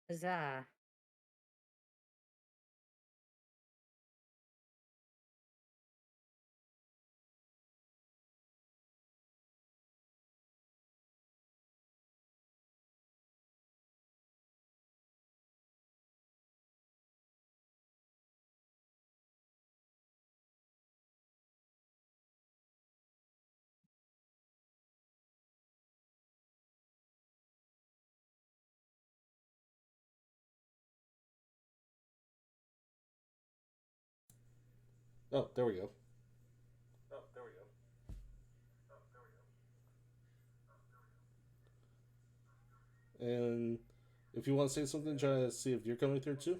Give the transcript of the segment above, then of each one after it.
Huzzah. Oh, there we go. And if you want to say something, try to see if you're coming through too.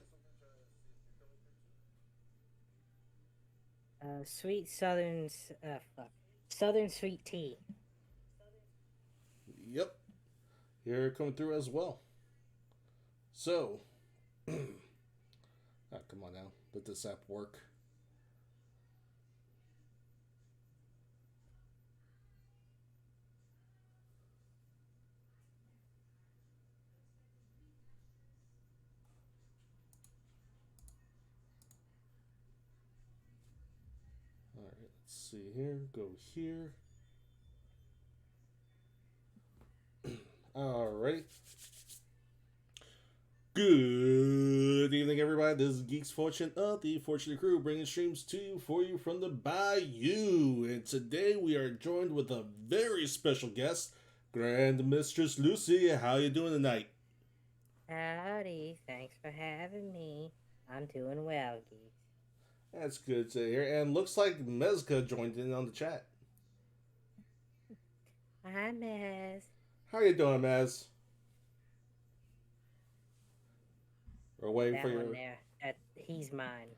Sweet southern, fuck. Southern sweet tea. Yep, you're coming through as well. So, come on now, let this app work. All right, let's see here. Go here. All right. Good evening, everybody. This is Geeks Fortune of the Fortunate Crew, bringing streams to you for you from the Bayou. And today we are joined with a very special guest, Grand Mistress Lucy. How you doing tonight? Howdy. Thanks for having me. I'm doing well, geeks. That's good to hear. And looks like Mezca joined in on the chat. Hi, Maz. How you doing, Mez? We're waiting for That one your. there. He's mine.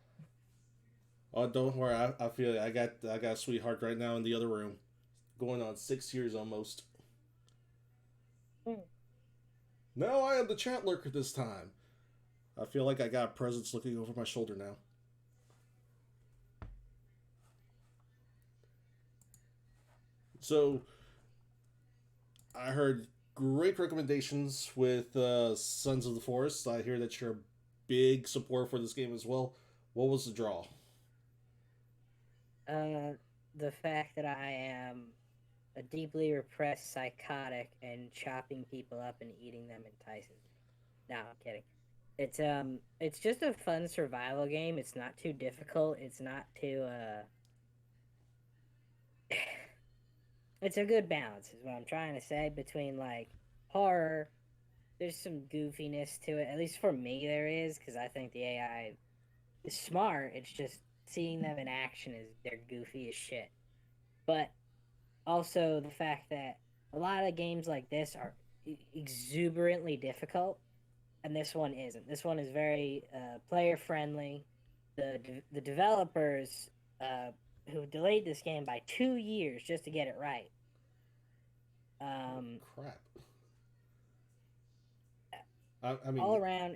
Oh, don't worry. I feel it. I got a sweetheart right now in the other room, going on 6 years almost. Hmm. No, I am the chat lurker this time. I feel like I got presence looking over my shoulder now. So I heard great recommendations with Sons of the Forest. I hear that you're a big supporter for this game as well. What was the draw? Uh, the fact that I am a deeply repressed psychotic and chopping people up and eating them entices me. No, I'm kidding. It's just a fun survival game. It's not too difficult. It's not too it's a good balance is what I'm trying to say between like horror. There's some goofiness to it. At least for me there is because I think the AI is smart. It's just seeing them in action is they're goofy as shit. But also the fact that a lot of games like this are exuberantly difficult and this one isn't. This one is very player friendly. The developers uh, who delayed this game by 2 years just to get it right. Oh, Um, crap. I all mean, around,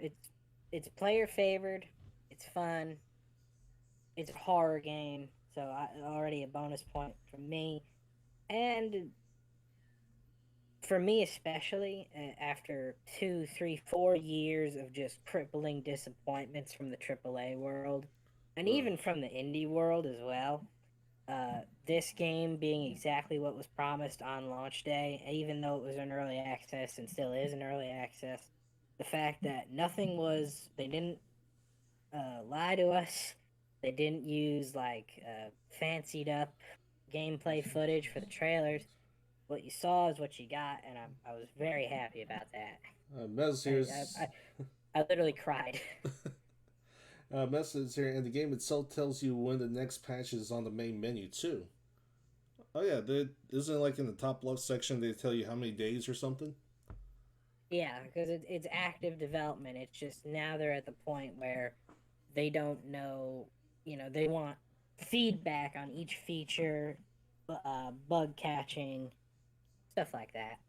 it's player favored. It's fun. It's a horror game, so already a bonus point for me. And for me especially, after 2, 3, 4 years of just crippling disappointments from the AAA world, and ugh. even from the indie world as well, this game being exactly what was promised on launch day, even though it was in early access and still is in early access, the fact that nothing was, they didn't lie to us, they didn't use like fancied up gameplay footage for the trailers. What you saw is what you got, and I was very happy about that. Mez I, I, here's. I, I literally cried. Mez is here, and the game itself tells you when the next patch is on the main menu, too. Oh, yeah, isn't it like in the top left section they tell you how many days or something? Yeah, because it's active development. It's just now they're at the point where they don't know, they want feedback on each feature, bug catching, stuff like that.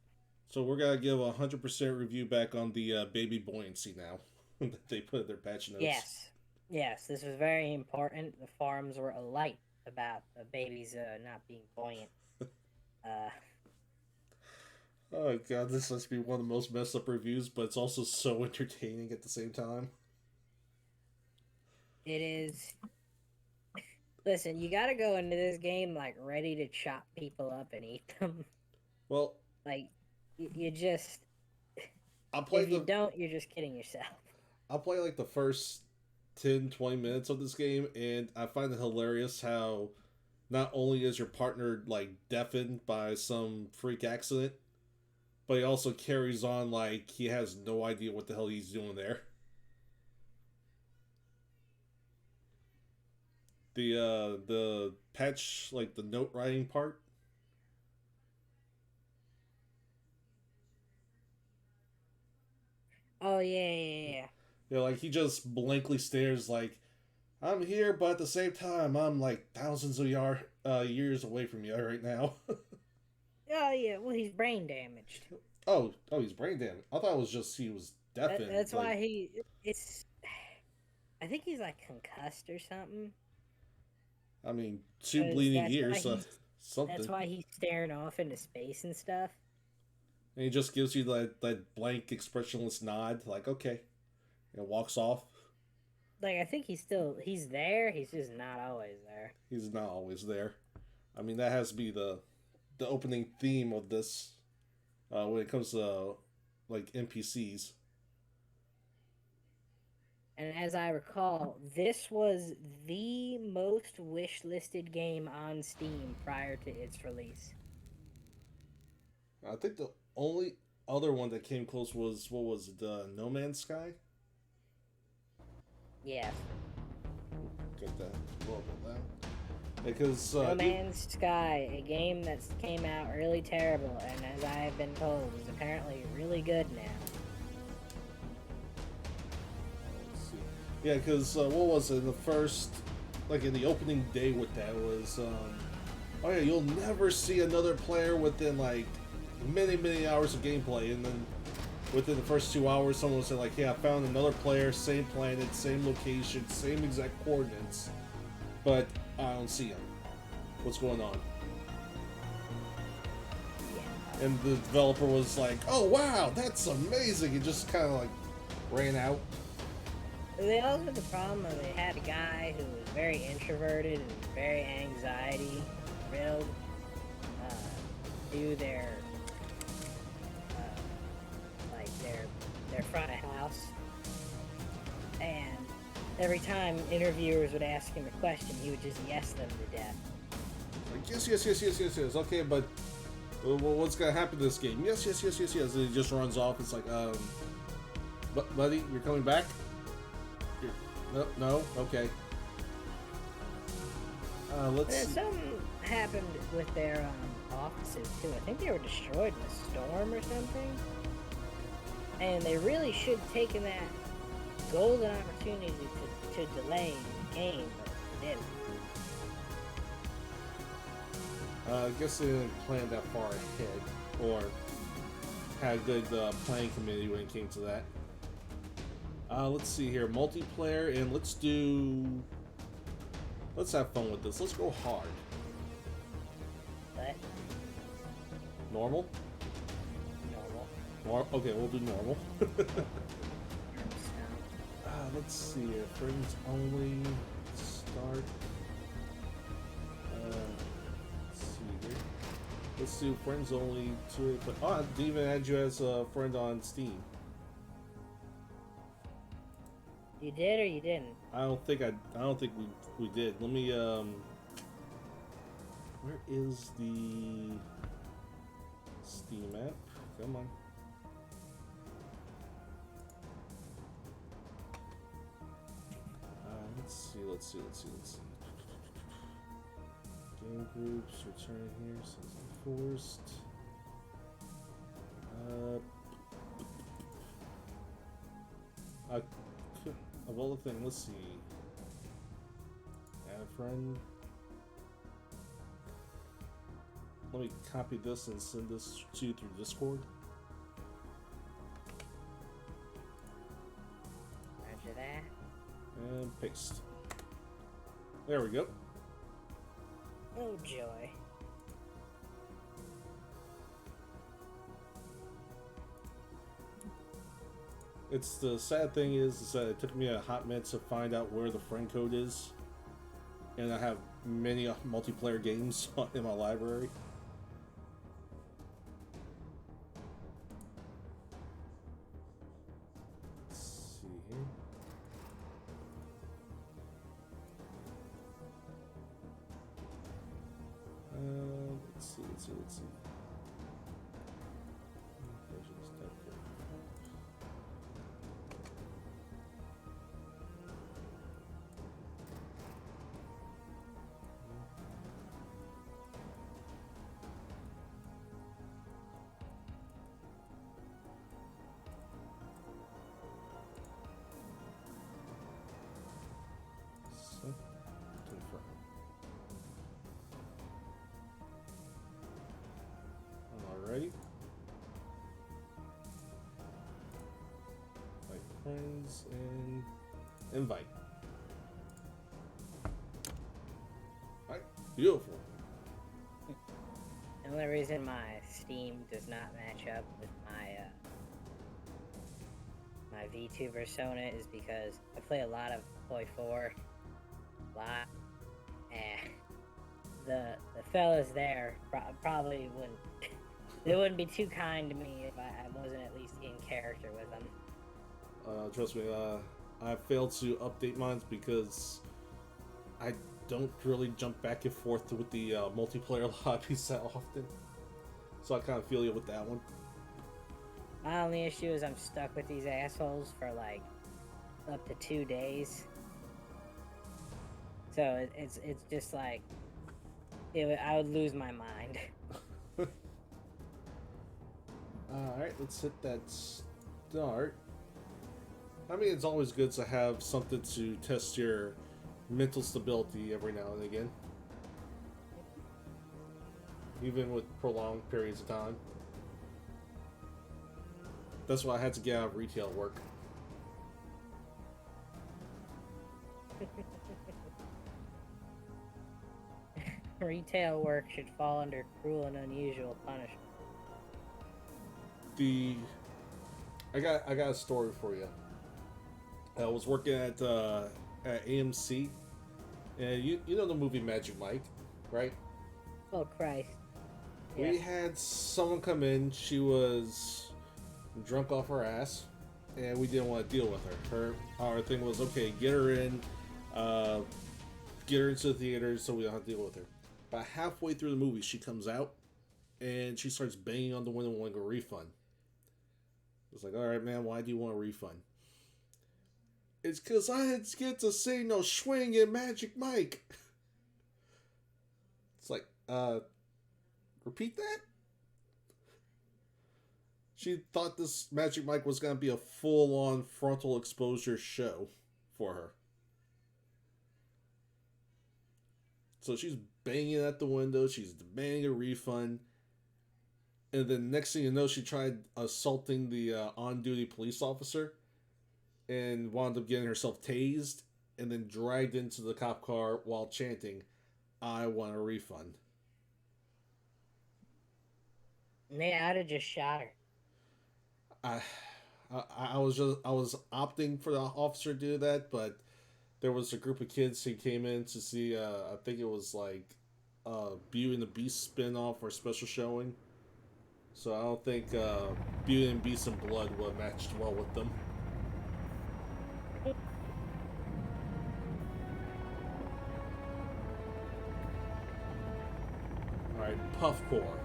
So we're gonna give a 100% review back on the baby buoyancy now that they put in their patch notes. Yes, yes, this was very important. The forums were alight about babies not being buoyant. Uh, Oh god, this must be one of the most messed up reviews, but it's also so entertaining at the same time. It is. Listen, you gotta go into this game like ready to chop people up and eat them. Well, Like, you just. I play If you the don't, you're just kidding yourself. I play like the first 10, 20 minutes of this game, and I find it hilarious how not only is your partner like deafened by some freak accident, but he also carries on like he has no idea what the hell he's doing there. The patch, like the note writing part. Oh, yeah. You know, like he just blankly stares like I'm here, but at the same time I'm like thousands of years away from you right now. Oh, yeah. Well, he's brain damaged. Oh, he's brain damaged. I thought it was just he was deafened. That's Like, why he. It's. I think he's like concussed or something. I mean, two Cause bleeding ears, that's something. why he's staring off into space and stuff. And he just gives you that blank, expressionless nod, like okay, and walks off. Like I think he's there. He's just not always there. He's not always there. I mean, that has to be the opening theme of this when it comes to like NPCs. And as I recall, this was the most wish listed game on Steam prior to its release. I think the only other one that came close was what was it, No Man's Sky? Yes. Get that a little bit loud. Because No Man's Sky, a game that came out really terrible, and as I have been told, is apparently really good now. let's see. Yeah, because what was it? The first, like in the opening day with that was, oh yeah, you'll never see another player within like many hours of gameplay, and then within the first 2 hours, someone would say like, "Yeah, I found another player, same planet, same location, same exact coordinates, but I don't see him. What's going on?" Yeah. And the developer was like, "Oh wow, that's amazing!" He just kind of like ran out. They also had the problem that they had a guy who was very introverted and very anxiety riddled do their like their front of house, and every time interviewers would ask him a question, he would just yes them to death. Like, yes. Okay, but what's gonna happen to this game? Yes. And he just runs off. It's like, buddy, you're coming back? No, okay. Let's And see. something happened with their offices too. I think they were destroyed in a storm or something. And they really should have taken that golden opportunity to delay the game, but they didn't. I guess they didn't plan that far ahead, or had a good planning committee when it came to that. Let's see here, multiplayer, and let's have fun with this. Let's go hard. But Normal? normal. Okay, we'll do normal. So, Let's see here, friends only, start. Let's see here. Let's do friends only to, but I didn't even add you as a friend on Steam. you did or you didn't? I don't think we did. Let me where is the Steam app? Come on. Let's see. Game groups, return here, since enforced. Of all the things, let's see. Add a friend. Let me copy this and send this to you through Discord. Roger that. And paste. There we go. Oh joy. It's the sad thing is that it took me a hot minute to find out where the friend code is, and I have many multiplayer games in my library. Let's see here. Let's see. Alright. Like friends and invite. Alright, beautiful. The only reason my Steam does not match up with my V2 Persona is because I play a lot of Poi 4, and the fellas there probably wouldn't they wouldn't be too kind to me if I wasn't at least in character with them. Trust me, I failed to update mine because I don't really jump back and forth with the multiplayer lobbies that often. So I kind of feel you with that one. My only issue is I'm stuck with these assholes for like up to 2 days. So it's just like I would lose my mind. Alright, let's hit that start. I mean, it's always good to have something to test your mental stability every now and again. Even with prolonged periods of time. That's why I had to get out of retail work. Retail work should fall under cruel and unusual punishment. I got a story for you. I was working at AMC, and you know the movie Magic Mike, right? Oh Christ! We had someone come in. She was drunk off her ass, and we didn't want to deal with her. Our thing was, okay, get her in, get her into the theater so we don't have to deal with her. About halfway through the movie, she comes out, and she starts banging on the window wanting a refund. It's like, all right, man, why do you want a refund? It's because I didn't get to say no swing in Magic Mike. It's like, repeat that? She thought this Magic Mike was going to be a full-on frontal exposure show for her. So she's banging at the window, she's demanding a refund, and then next thing you know, she tried assaulting the on-duty police officer and wound up getting herself tased and then dragged into the cop car while chanting, "I want a refund." Yeah, I'd have just shot her. I was opting for the officer to do that, but there was a group of kids who came in to see, I think it was like Beauty and the Beast spinoff or special showing. So I don't think Beauty and Beast and Blood would have matched well with them. Alright, Puffcore.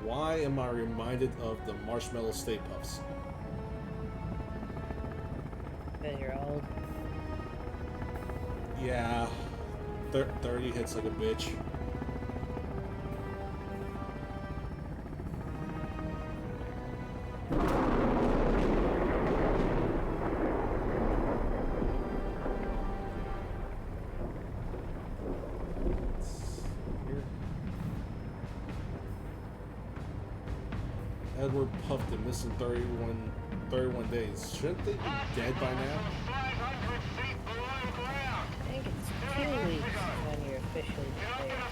Why am I reminded of the Marshmallow Stay Puffs? Because you're old. Yeah, 30 hits like a bitch. Edward Puffton missing 31 days. Shouldn't they be dead by now? I think it's 2 weeks when you're officially declared.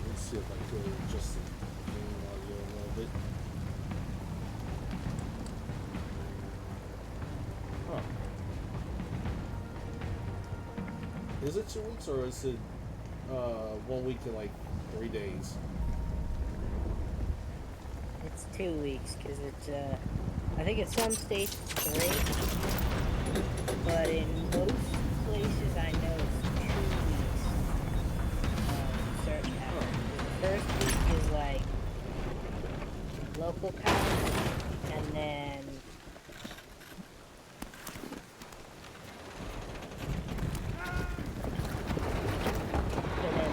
Let's see if I can go to Justin. bit. Huh. Is it 2 weeks or is it 1 week and like 3 days? It's 2 weeks because it's I think at some states it's 3, but in most places I know it's 2 weeks. Certain hours. The first week is like local counts, and then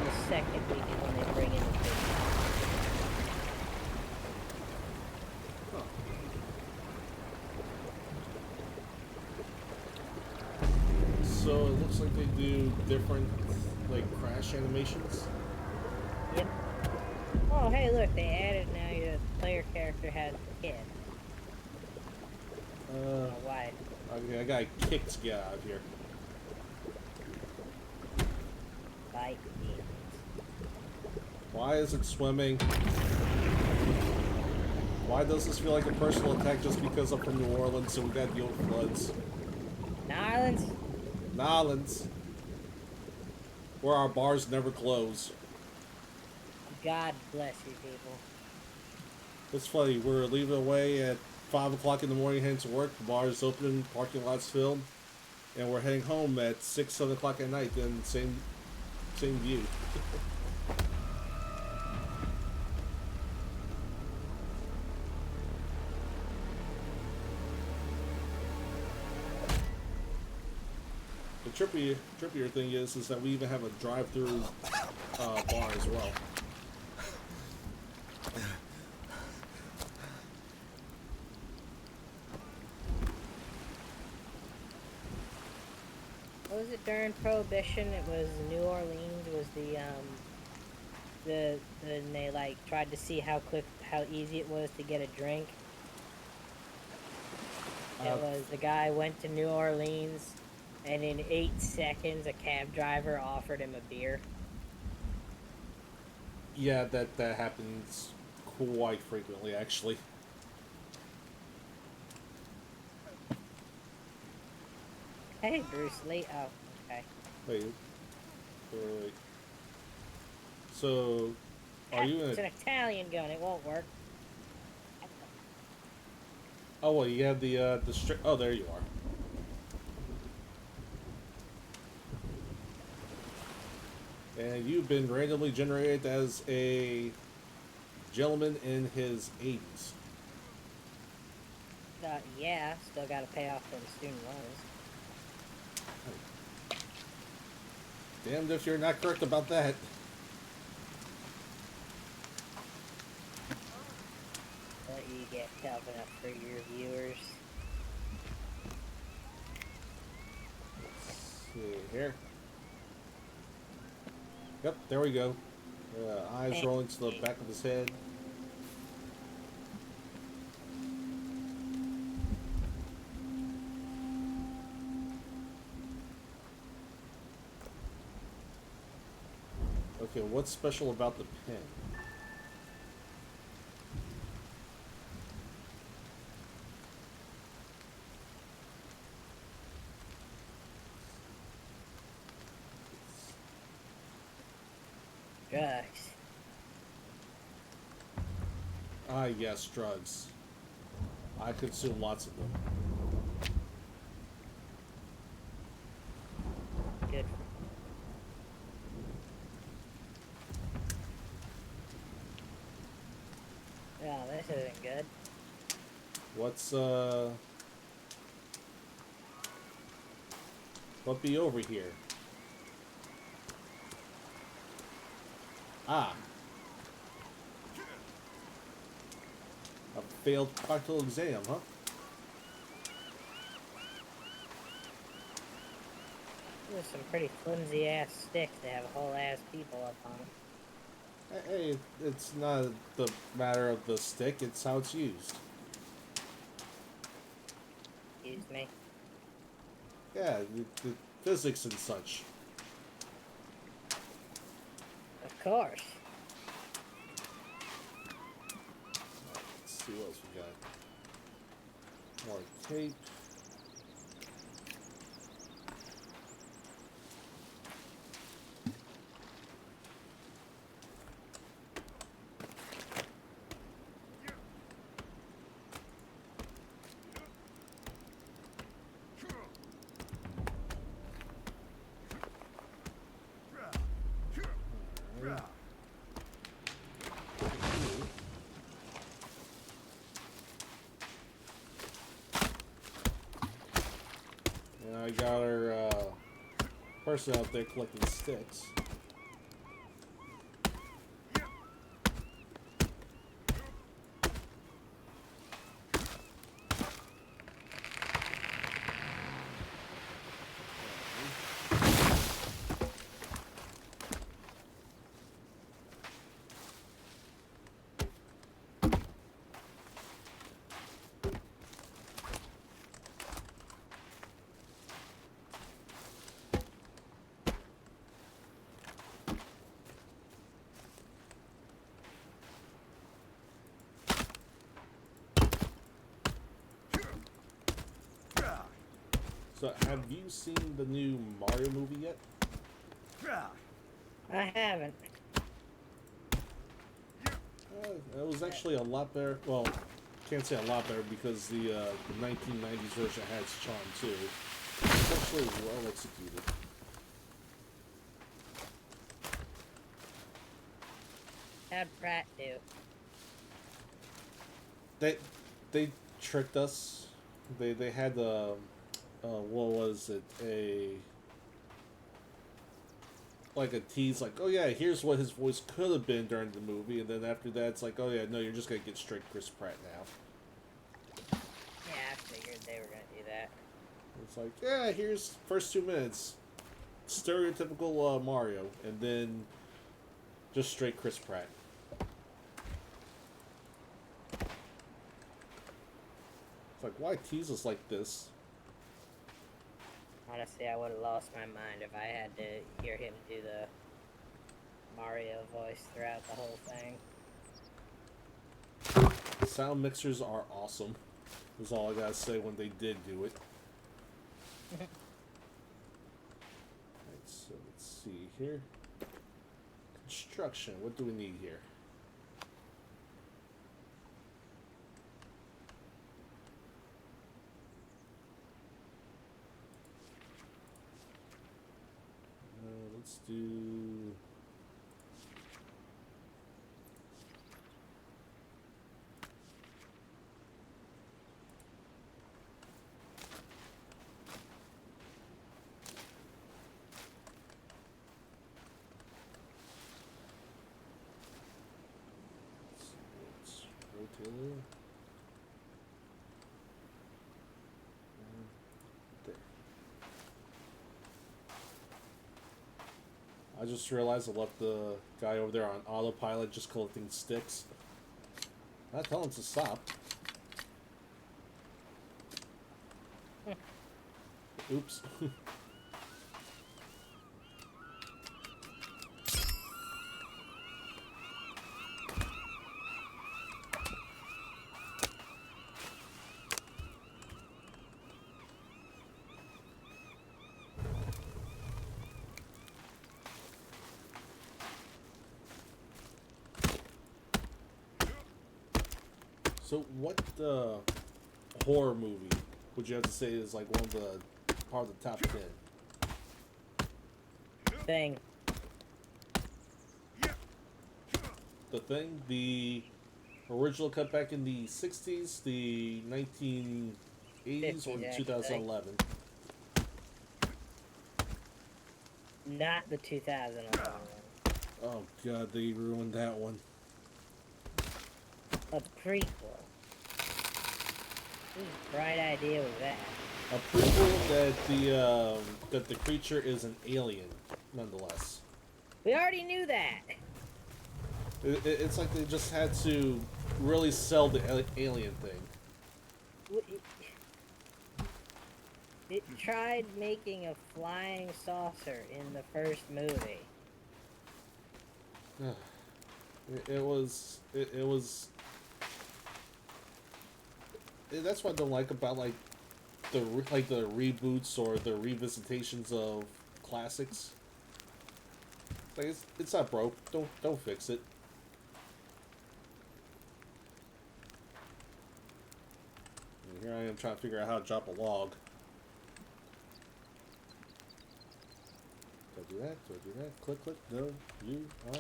the second week is when they bring in the big Huh. So it looks like they do different like crash animations. Yep. Oh, hey, look, they added now your player character has a kid. I don't know why. Okay, I got kicked to get out of here. Bite demons. Why is it swimming? Why does this feel like a personal attack just because I'm from New Orleans and we got the old floods? Nylands? Nolans, where our bars never close. God bless you people. It's funny, we're leaving away at 5 o'clock in the morning heading to work, the bar is open, parking lot's filled, and we're heading home at 6, 7 o'clock at night, then same view. The trippier thing is that we even have a drive-through bar as well. What was it during Prohibition? It was New Orleans was and they like tried to see how easy it was to get a drink. It was the guy went to New Orleans, and in 8 seconds, a cab driver offered him a beer. Yeah, that happens quite frequently, actually. Hey, Bruce Lee. Oh, okay. Wait. So, are you in It's an Italian gun. It won't work. Oh, well, you have the strip. Oh, there you are. And you've been randomly generated as a gentleman in his 80s. Yeah, still got to pay off them student loans. Damned if you're not correct about that. What you get tough enough for your viewers. Let's see here. Yep, there we go. Eyes rolling to the back of his head. Okay, what's special about the pen? Drugs. Ah, yes, drugs. I consume lots of them. Good. Oh, this isn't good. What's what be over here? Ah. A failed practical exam, huh? There's some pretty flimsy ass sticks that have whole ass people up on them. Hey, it's not the matter of the stick, it's how it's used. Excuse me. Yeah, the physics and such. Of course. see what else we got. More tape. And I got our person out there collecting sticks. So, have you seen the new Mario movie yet? I haven't. It was actually a lot better. Well, can't say a lot better because the 1990s version had its charm too. It's actually well executed. How'd Pratt do? They tricked us. They had what was it, like a tease, like, oh yeah, here's what his voice could have been during the movie, and then after that it's like, oh yeah, no, you're just gonna get straight Chris Pratt now. Yeah, I figured they were gonna do that. It's like, yeah, here's first 2 minutes, stereotypical Mario, and then just straight Chris Pratt. It's like, why tease us like this? Honestly, I would have lost my mind if I had to hear him do the Mario voice throughout the whole thing. Sound mixers are awesome. Is all I gotta say when they did do it. Alright, so let's see here. Construction, what do we need here? Let's do... Let's rotate it. There. I just realized I left the guy over there on autopilot just collecting sticks. Not telling him to stop. Oops. So what horror movie would you have to say is like one of the part of the top 10? Thing. The Thing, the original cut back in the 60s, the 1980s, or the 2011? Not the 2011 one. Oh god, they ruined that one. A prequel. Whose bright idea was that? A prequel that the creature is an alien, nonetheless. We already knew that. It's like they just had to really sell the alien thing. It tried making a flying saucer in the first movie. It was that's what I don't like about like the reboots or the revisitations of classics. Like it's not broke. Don't fix it. And here I am trying to figure out how to drop a log. Do I do that? Do I do that? Click, click. No. You. I.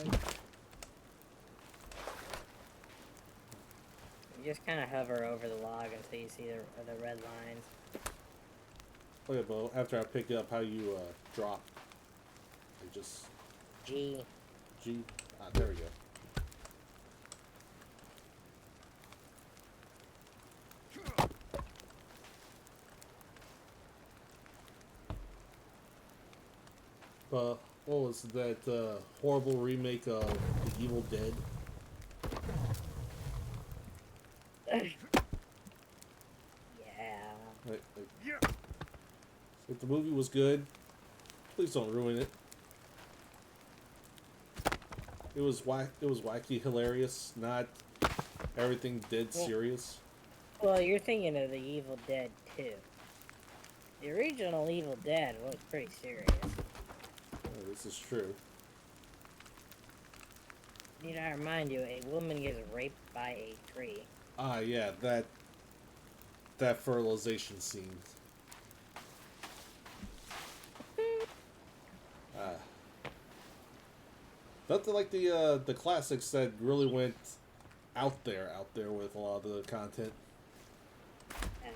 You just kind of hover over the log until you see the red lines. Oh yeah, but after I pick it up, how you drop? You just G. G. Ah, there we go. What was that horrible remake of The Evil Dead? Yeah. If the movie was good, please don't ruin it. It was wacky, hilarious, not everything dead serious. Well, you're thinking of the Evil Dead 2. The original Evil Dead was pretty serious. Oh, this is true. Need I remind you, a woman gets raped by a tree. Ah, yeah, that fertilization scene. Ah, nothing like the classics that really went out there with a lot of the content. And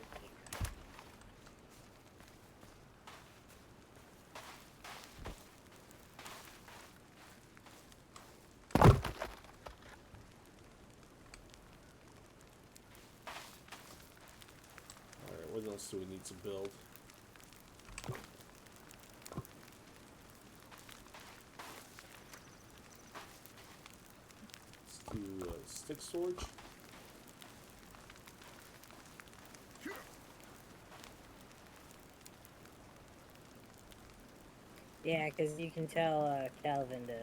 All right, what else do we need to build? Let's do stick storage. yeah, because you can tell Calvin to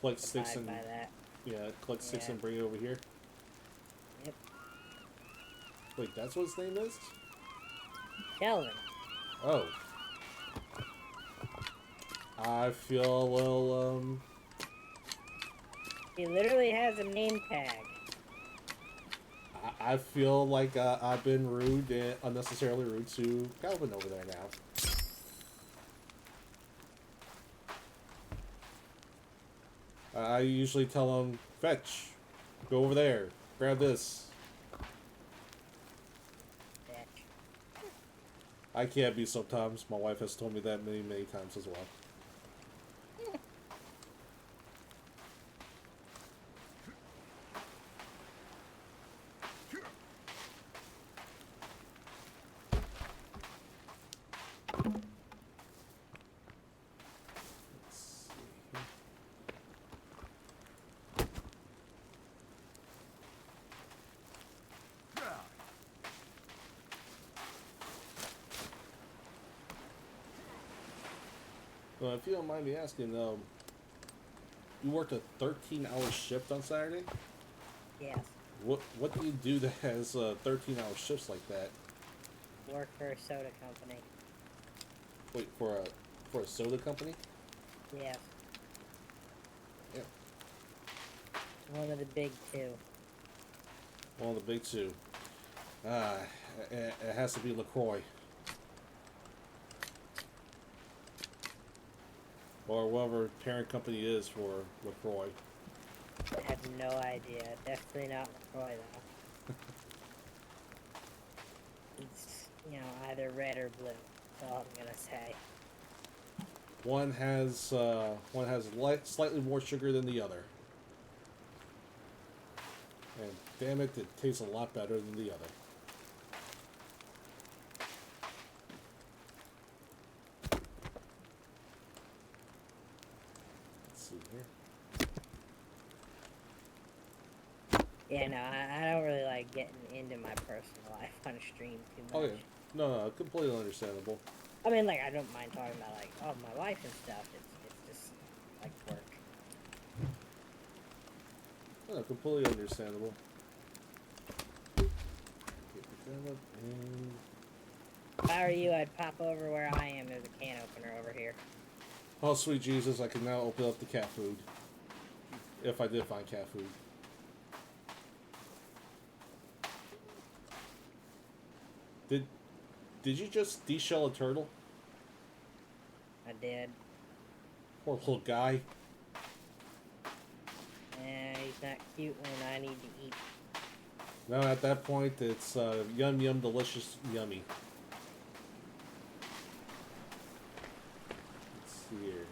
Collect sticks abide and by that. collect sticks Yeah. and bring it over here. Yep. Wait, that's what his name is? Calvin. Oh. I feel a little He literally has a name tag. I feel like I've been rude and unnecessarily rude to Calvin over there now. I usually tell him, fetch, go over there, grab this. Bitch. I can't be sometimes. My wife has told me that many, many times as well. Let's see here. Well, if you don't mind me asking, you worked a 13-hour shift on Saturday? Yes. What do you do that has 13-hour shifts like that? Work for a soda company. Wait, for a soda company? Yes. Yeah. One of the big two. One of the big two. It has to be LaCroix. Or whatever parent company is for LaCroix. I have no idea. Definitely not LaCroix, though. It's, either red or blue. That's all I'm gonna say. One has slightly more sugar than the other. And damn it, it tastes a lot better than the other. Let's see here. Yeah, no, I don't really like getting into my personal life on stream too much. Oh yeah. No, completely understandable. I mean, like, I don't mind talking about, like, oh, my life and stuff. It's just, like, work. Oh, completely understandable. Okay, pick that up and... If I were you, I'd pop over where I am. There's a can opener over here. Oh, sweet Jesus, I can now open up the cat food. If I did find cat food. Did you just de-shell a turtle? I did. Poor little guy. He's not cute when I need to eat. No, at that point, it's yum yum delicious yummy. Let's see here.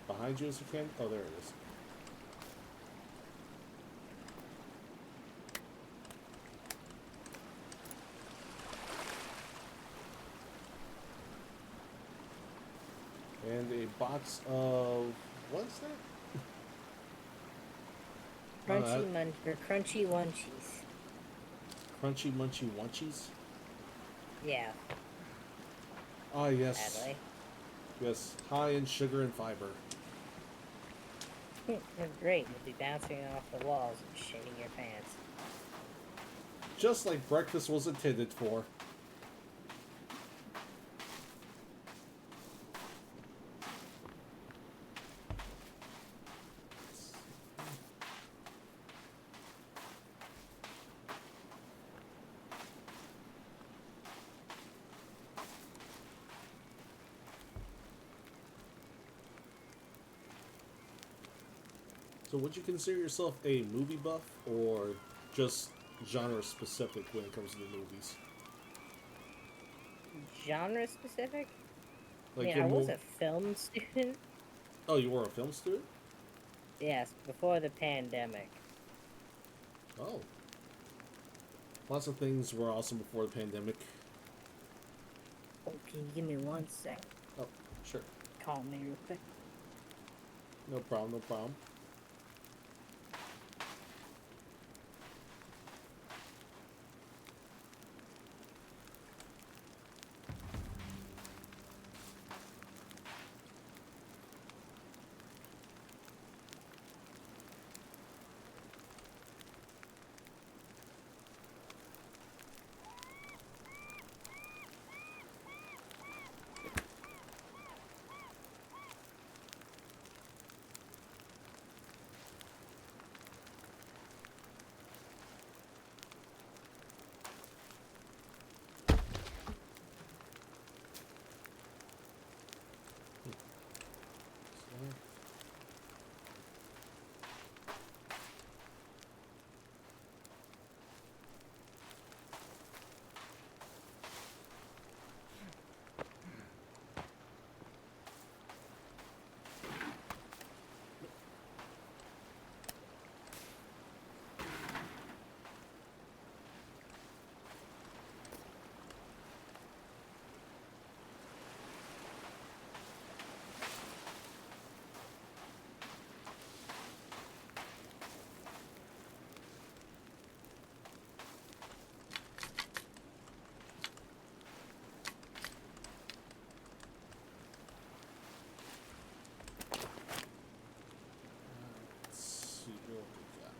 Behind you is a can? Oh, there it is. And a box of... what's that? Crunchy munchies. Crunchy munchy munchies? Yeah. Ah, yes. Sadly. Yes, high in sugar and fiber. They're great. You'll be bouncing off the walls and shitting your pants. Just like breakfast was intended for. So would you consider yourself a movie buff or just genre specific when it comes to the movies? Genre specific? Like I was a film student. Oh, you were a film student? Yes, before the pandemic. Oh. Lots of things were awesome before the pandemic. Oh, can you give me 1 sec? Oh, sure. Call me real quick. No problem, no problem. Let's see what we got.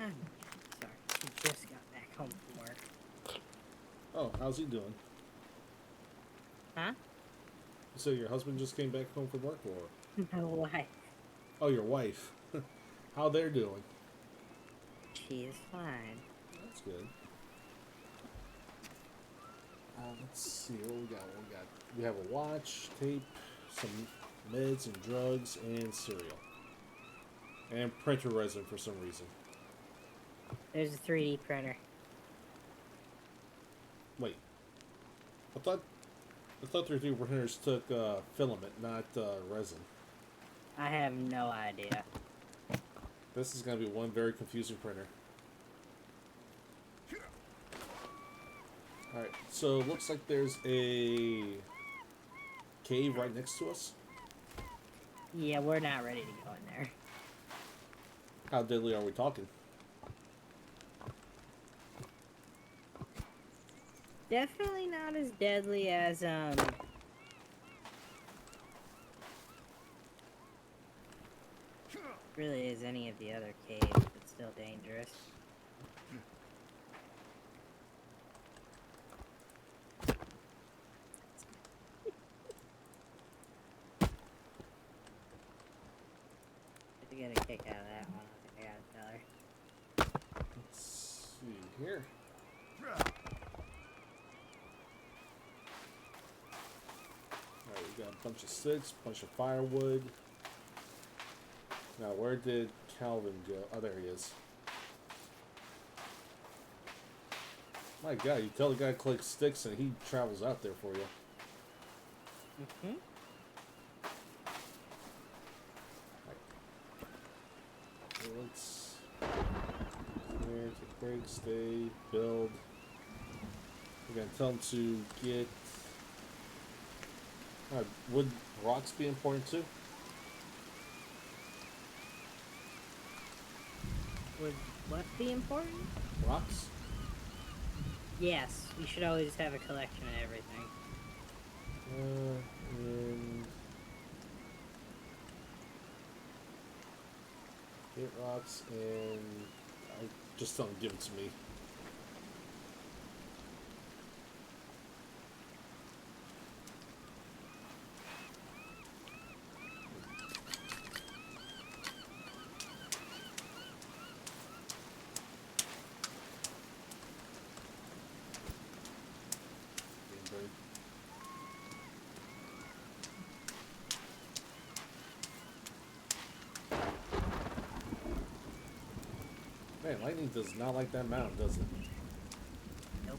I'm sorry. I just got back home from work. Oh, how's he doing? Huh? So your husband just came back home from work, or? My wife. Oh, your wife. How they're doing? She is fine. That's good. Let's see what we got. We have a watch, tape, some meds and drugs, and cereal, and printer resin for some reason. There's a 3D printer. Wait, I thought 3D printers took filament, not resin. I have no idea. This is gonna be one very confusing printer. Alright, so it looks like there's a cave right next to us. Yeah, we're not ready to go in there. How deadly are we talking? Definitely not as deadly as, really as any of the other caves, but still dangerous. To get a kick out of that one, I think I gotta tell her. Let's see here. Alright, we got a bunch of sticks, a bunch of firewood. Now, where did Calvin go? Oh, there he is. My God, you tell the guy to collect sticks and he travels out there for you. Mm-hmm. So let's here, take break, stay, build. We're gonna tell him to get would rocks be important too? Would what be important? Rocks? Yes, you should always have a collection of everything. And get rocks and I just don't give it to me. Man, lightning does not like that mound, does it? Nope.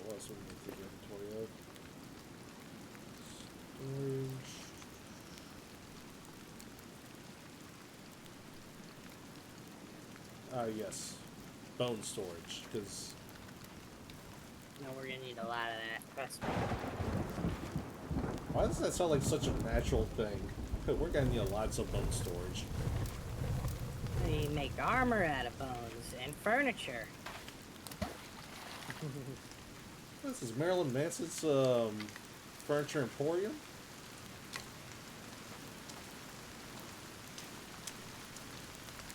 What else are we going to take inventory of? Storage. Yes. Bone storage, because... No, we're gonna need a lot of that, trust me. Why does that sound like such a natural thing? We're gonna need lots of bone storage. They make armor out of bones and furniture. This is Marilyn Manson's Furniture Emporium?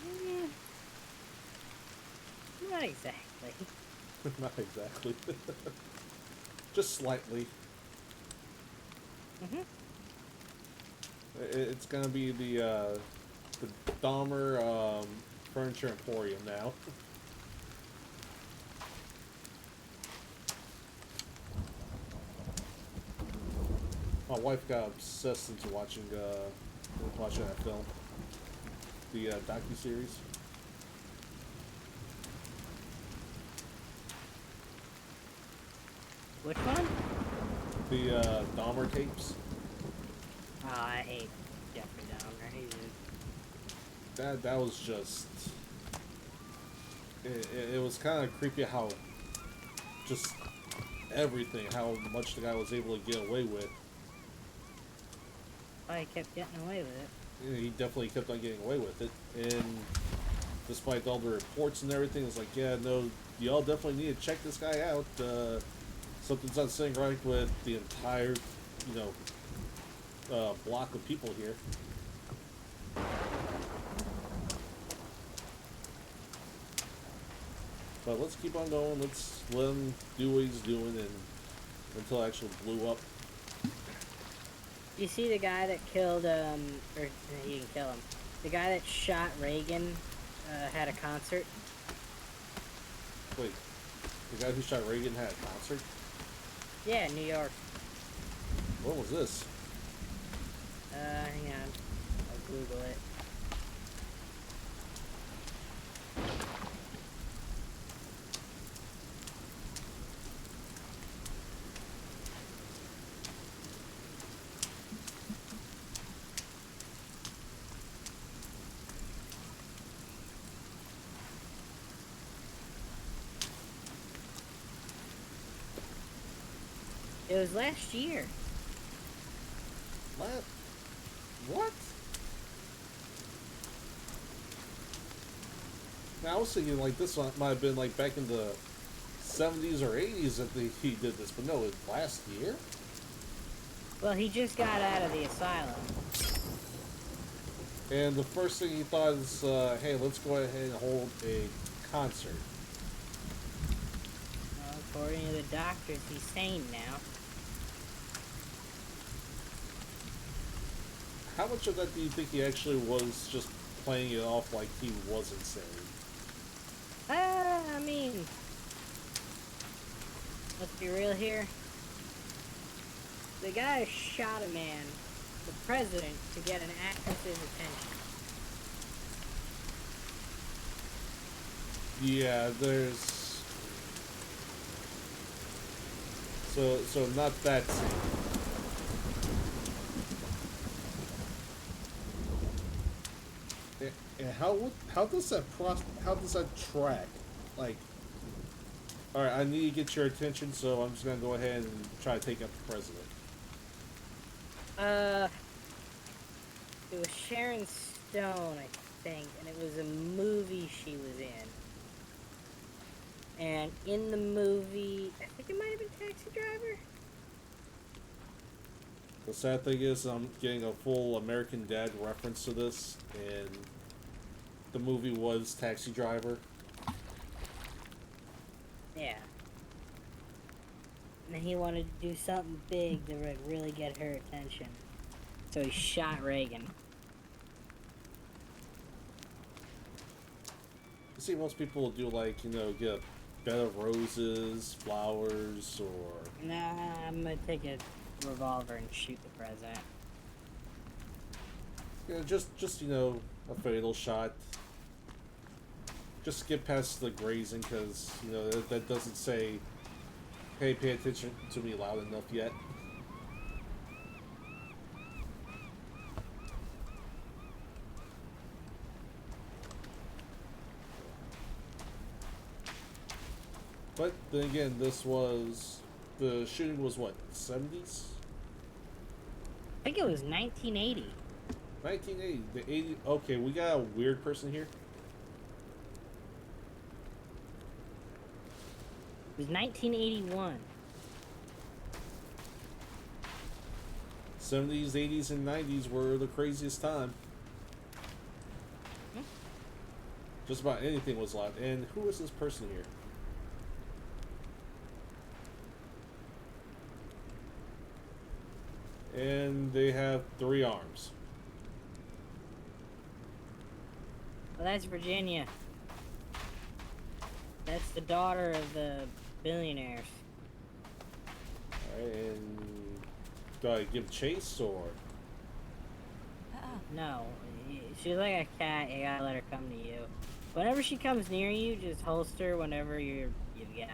Mm, not exactly. Not exactly. Just slightly. Mm-hmm. It's gonna be the Dahmer Furniture Emporium now. My wife got obsessed into watching that film, the docu-series. Which one? The Dahmer tapes. Oh, I hate Jeffrey Dahmer. He's That was just it was kind of creepy how just everything, how much the guy was able to get away with. he kept getting away with it. He definitely kept on getting away with it, and despite all the reports and everything, it's like, yeah, no, y'all definitely need to check this guy out. Something's not sitting right with the entire, block of people here. But let's keep on going. Let's let him do what he's doing and until it actually blew up. You see the guy that killed, or he didn't kill him. The guy that shot Reagan had a concert. Wait, the guy who shot Reagan had a concert? Yeah, New York. What was this? Hang on. I'll Google it. It was last year. What? Now I was thinking like this one might have been like back in the 70s or 80s that he did this, but no, it last year? Well, he just got out of the asylum. And the first thing he thought is, hey, let's go ahead and hold a concert. Well, according to the doctors, he's sane now. How much of that do you think he actually was just playing it off like he was insane? I mean, let's be real here. The guy shot a man, the president, to get an actress's attention. Yeah, there's... So not that scene. And how does that track? Like, all right, I need to get your attention, so I'm just gonna go ahead and try to take out the president. It was Sharon Stone, I think, and it was a movie she was in. And in the movie, I think it might have been Taxi Driver. The sad thing is, I'm getting a full American Dad reference to this, and the movie was Taxi Driver. Yeah. And he wanted to do something big that would really get her attention. So he shot Reagan. You see, most people will do like, get a bed of roses, flowers, or... Nah, I'm gonna take a revolver and shoot the president. Just a fatal shot. Just skip past the grazing, because, that doesn't say, hey, pay attention to me loud enough yet. But then again, the shooting was what, 70s? I think it was 1980. 1980, the 80, okay, we got a weird person here. It was 1981. 70s, 80s, and 90s were the craziest time. Just about anything was loud. And who is this person here? And they have 3 arms. Well, that's Virginia. That's the daughter of the billionaires. Alright, and do I give chase or? No, she's like a cat. You gotta let her come to you. Whenever she comes near you, just holster whenever you've got.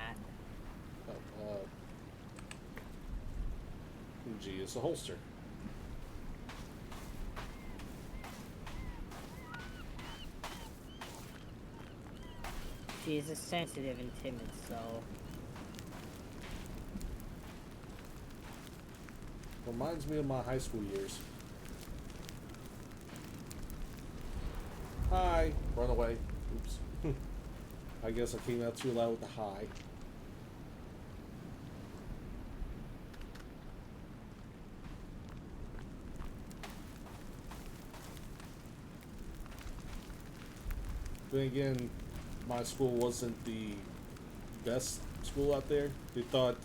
G is a holster. She's a sensitive and timid soul. Reminds me of my high school years. Hi! Run away. Oops. I guess I came out too loud with the hi. Then again, my school wasn't the best school out there. They thought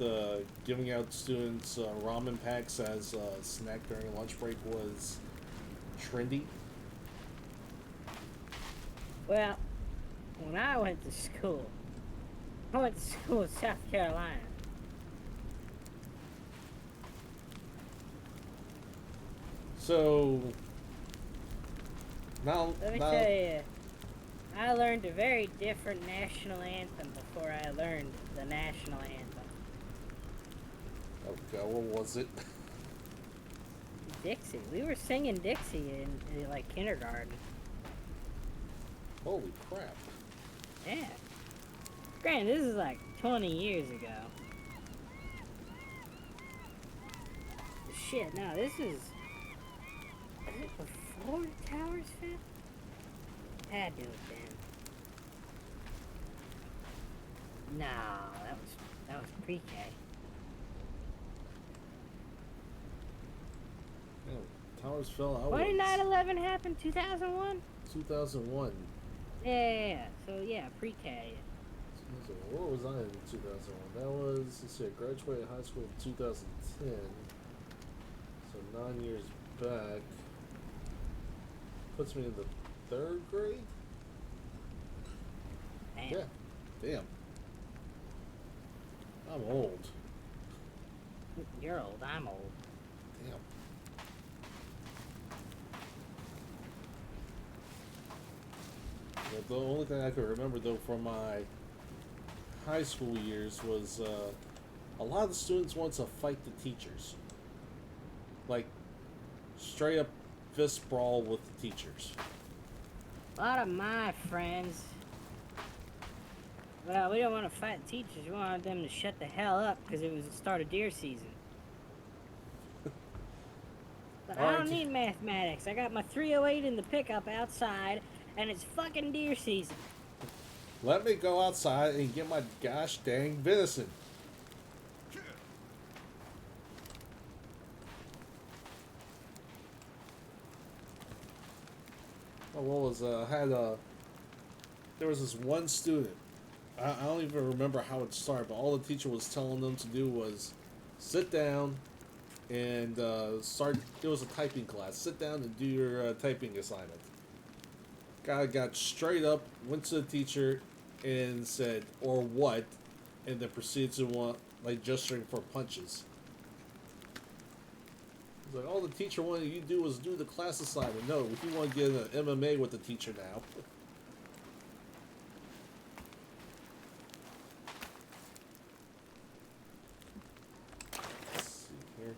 giving out students ramen packs as a snack during lunch break was trendy. Well, when I went to school in South Carolina. So now, Let me tell you, I learned a very different national anthem before I learned the national anthem. oh god, what was it? Dixie. We were singing Dixie in like kindergarten. Holy crap! Yeah. Granted, this is like 20 years ago. Shit, no, this is... Is it before Towers fell? Had to have been. No, that was pre-K. Man, towers fell out. When did 9/11 happen? 2001? 2001. Yeah. So yeah, pre-K. So where was I in 2001? That was, let's see, I graduated high school in 2010. So 9 years back. Puts me in the 3rd grade? Damn. Yeah. Damn. I'm old. You're old. I'm old. Damn. But the only thing I could remember, though, from my high school years was a lot of the students wanted to fight the teachers. Like, straight up fist brawl with the teachers. A lot of my friends, well, we don't want to fight teachers. We wanted them to shut the hell up because it was the start of deer season. But I don't need mathematics. I got my 308 in the pickup outside, and it's fucking deer season. Let me go outside and get my gosh dang venison. Oh, what was there was this one student. I don't even remember how it started, but all the teacher was telling them to do was sit down and start. It was a typing class. Sit down and do your typing assignment. Guy got straight up, went to the teacher, and said, "Or what?" and then proceeded to want like gesturing for punches. He's like, all the teacher wanted you to do was do the class assignment. No, if you want to get an MMA with the teacher now. Let's see here.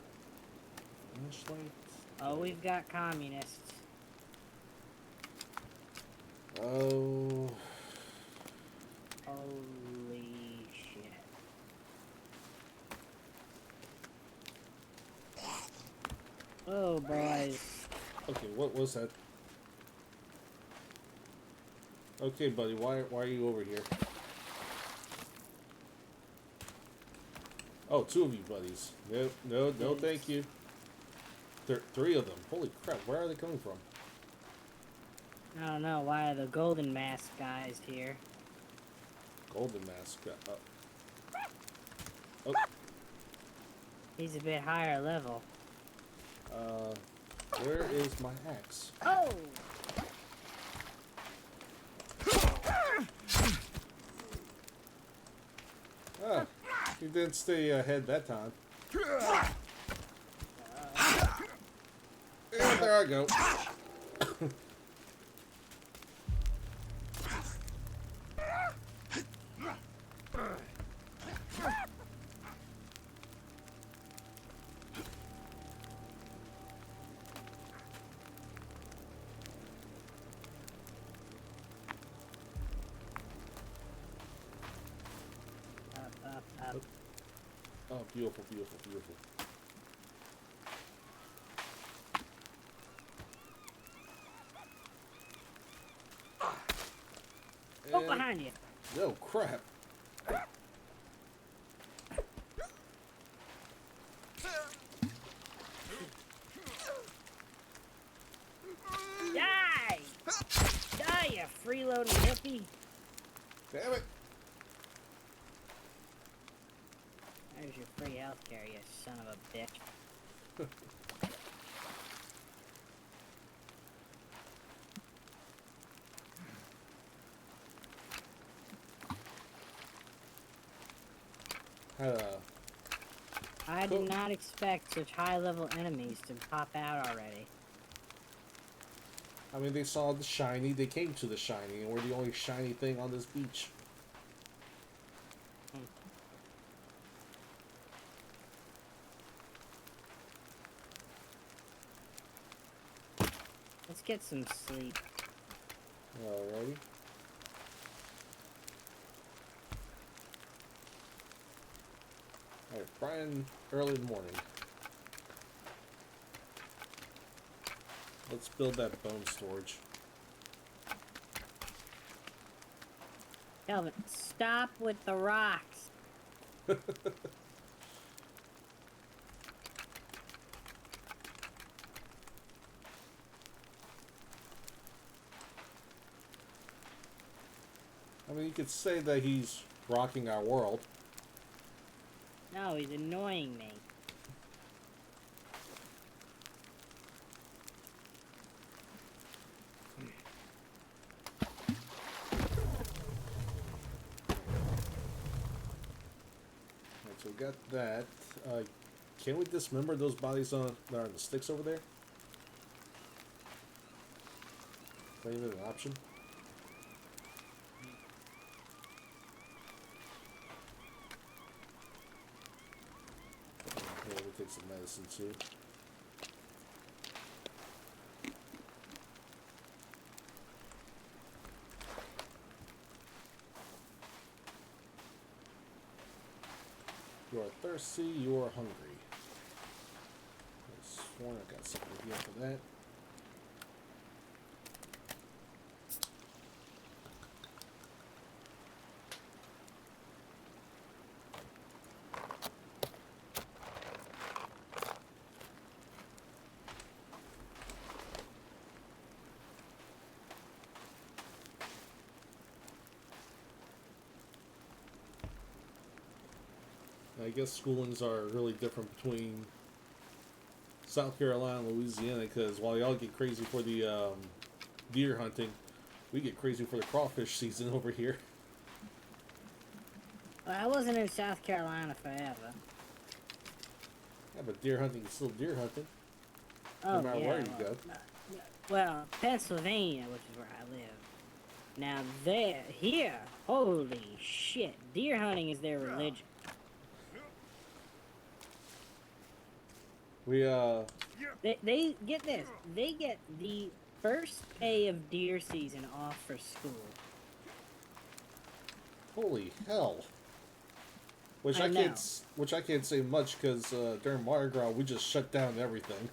Flashlight. Oh, we've got communists. Oh. Holy shit. Oh, boys. Okay, what was that? Okay, buddy, why are you over here? Oh, 2 of you buddies. No, thank you. There 3 of them. Holy crap, where are they coming from? I don't know, why are the golden mask guys here? Golden mask. Oh, He's a bit higher level. where is my axe? Oh! Ah, you didn't stay ahead that time. Yeah, there I go. Up. Oh, beautiful, beautiful, beautiful. Go And- behind you. No, crap. Die! Die, you freeloading hippie. Damn it! There's your free healthcare, you son of a bitch. I Cool. did not expect such high-level enemies to pop out already. I mean, they saw the shiny, they came to the shiny, and we're the only shiny thing on this beach. Let's get some sleep. Alrighty. Alright, Brian, early in the morning. Let's build that bone storage. Kelvin, stop with the rocks. I mean, you could say that he's rocking our world. No, he's annoying me. Alright, so we got that. Can we dismember those bodies that are on the sticks over there? Is that even an option? Yeah, we'll take some medicine too. You are thirsty, you are hungry. I sworn I got something here for that. I guess schoolings are really different between South Carolina and Louisiana, because while y'all get crazy for the deer hunting, we get crazy for the crawfish season over here. Well, I wasn't in South Carolina forever. Yeah, but deer hunting is still deer hunting. Oh, No matter yeah, where you well, go. Well, Pennsylvania, which is where I live. Now, here, holy shit, deer hunting is their religion. We They get this. They get the first day of deer season off for school. holy hell. Which I I can't know. which I can't say much because during Mardi Gras we just shut down everything.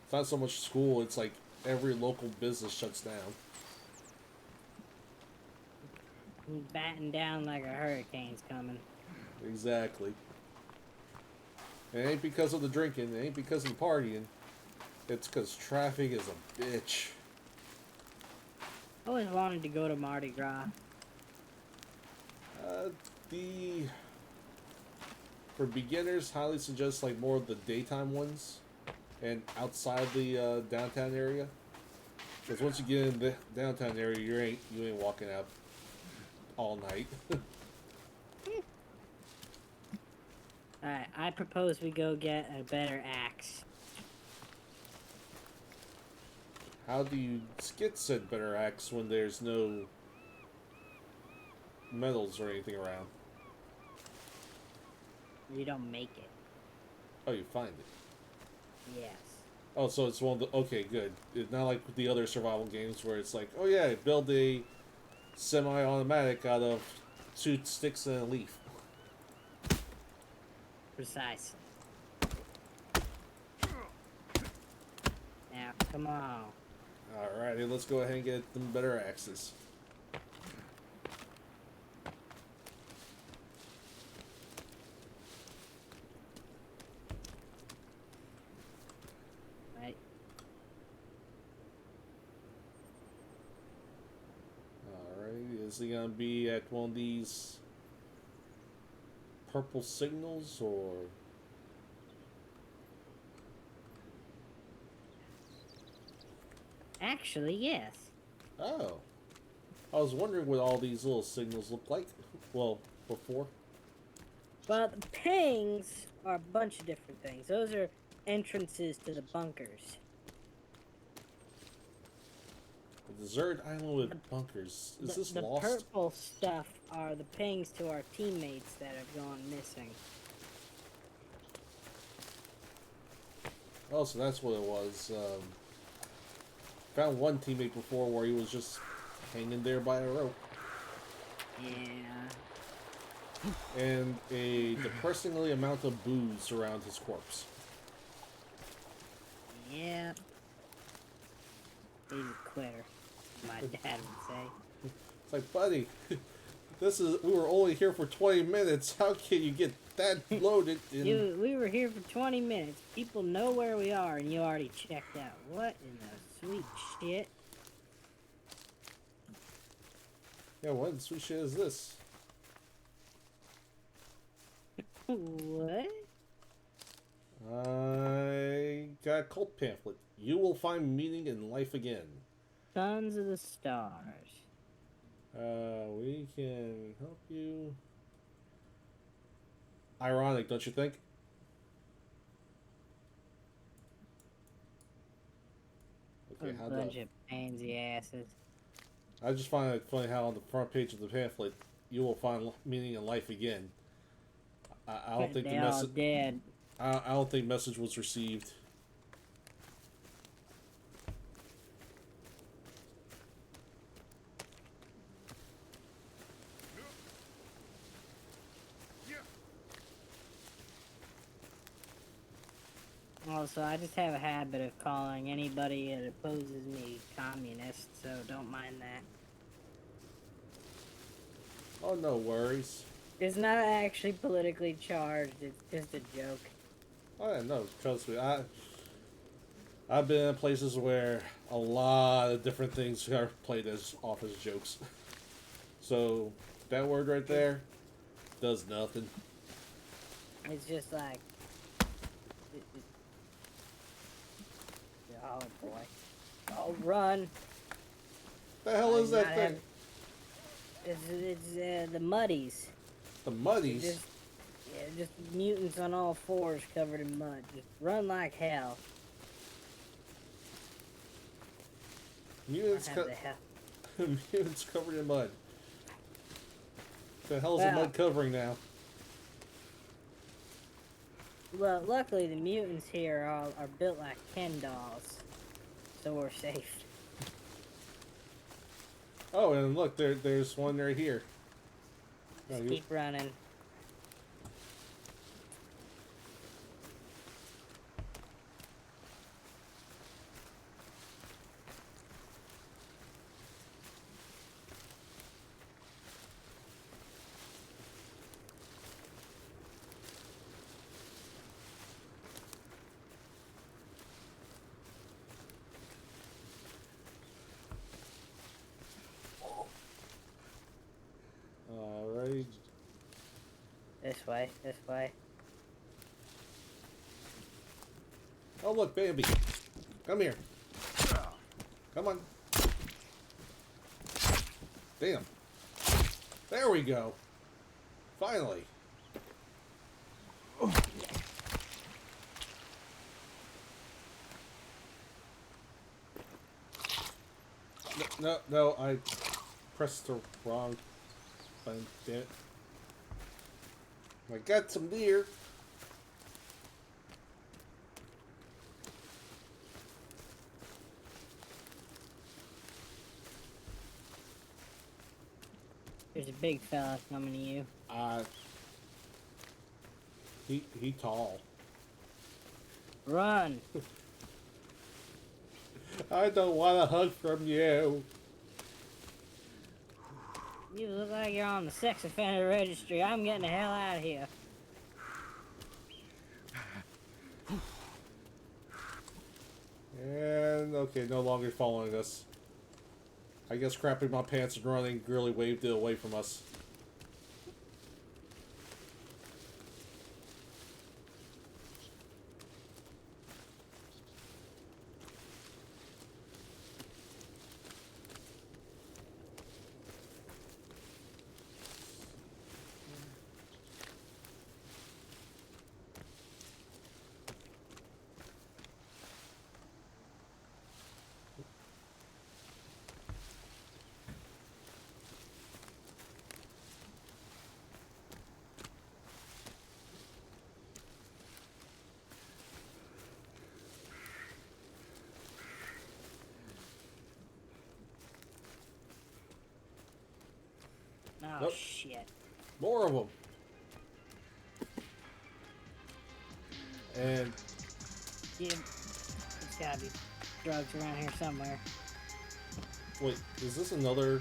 It's not so much school; it's like every local business shuts down. Batting down like a hurricane's coming. Exactly. It ain't because of the drinking. It ain't because of the partying. It's because traffic is a bitch. I always wanted to go to Mardi Gras. The for beginners, highly suggest like more of the daytime ones, and outside the downtown area. Because once you get in the downtown area, you ain't walking out all night. Alright, I propose we go get a better axe. How do you get said better axe when there's no metals or anything around? You don't make it. Oh, you find it. Yes. Oh, so it's one of the... Okay, good. It's not like the other survival games where it's like, oh yeah, build a semi-automatic out of 2 sticks and a leaf. Precisely. Now, come on. Alrighty, let's go ahead and get them better axes. Right. Is he gonna be at one of these purple signals, or? Actually, yes. Oh. I was wondering what all these little signals look like. Well, before. Well, the pings are a bunch of different things. Those are entrances to the bunkers. A desert island with bunkers. Is this The lost? purple stuff are the pings to our teammates that have gone missing. Oh, so that's what it was. Found one teammate before where he was just hanging there by a rope. Yeah. And a depressingly amount of booze around his corpse. Yeah. He's a quitter, my dad would say. It's like, buddy, we were only here for 20 minutes. How can you get that loaded in... We were here for 20 minutes. People know where we are, and you already checked out. What in the sweet shit? Yeah, what in sweet shit is this? What? I got a cult pamphlet. You will find meaning in life again. Sons of the Stars. We can help you. Ironic, don't you think? Okay, A bunch of pansy asses. I just find it funny how on the front page of the pamphlet, you will find meaning in life again. I don't think they the all message. dead. I don't think message was received. Also, I just have a habit of calling anybody that opposes me communist, so don't mind that. Oh, no worries. It's not actually politically charged, it's just a joke. Oh, yeah, no, trust me. I've been in places where a lot of different things are played as off as jokes. So, that word right there does nothing. It's just like... Oh boy. Oh, run! The hell is that thing? It's the Muddies. The Muddies? Just mutants on all fours covered in mud. Just run like hell. Mutants, mutants covered in mud. The hell's a mud covering now? Well, luckily the mutants here are built like Ken dolls, so we're safe. Oh, and look, there's one right here. Just keep running. Alright. This way, this way. Oh, look, Bambi. Come here. Come on. Damn. There we go. Finally. No, I pressed the wrong button. Damn it. I got some deer. There's a big fella coming to you. He tall. Run! I don't want a hug from you. You look like you're on the sex offender registry. I'm getting the hell out of here. And okay, no longer following us. I guess crapping my pants and running really waved it away from us. Oh, Nope. shit. More of them. And Yeah, there's gotta be drugs around here somewhere. wait, is this another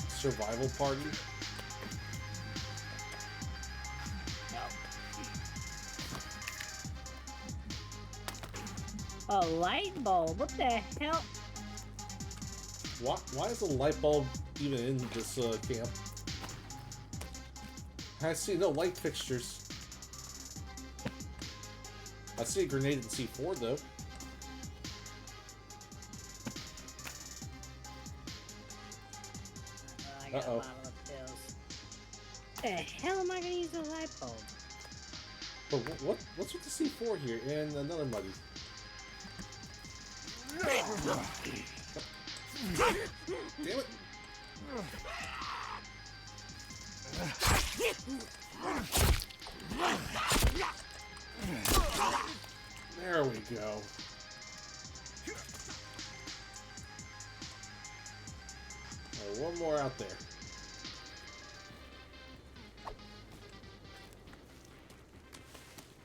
survival party? No. A light bulb? What the hell? Why is a light bulb even in this camp? I see no light fixtures. I see a grenade in C4 though. I got a Uh-oh. bottle of pills. The hell am I gonna use a light bulb? But what's with the C4 here and another muddy? Damn it! There we go. Alright, one more out there.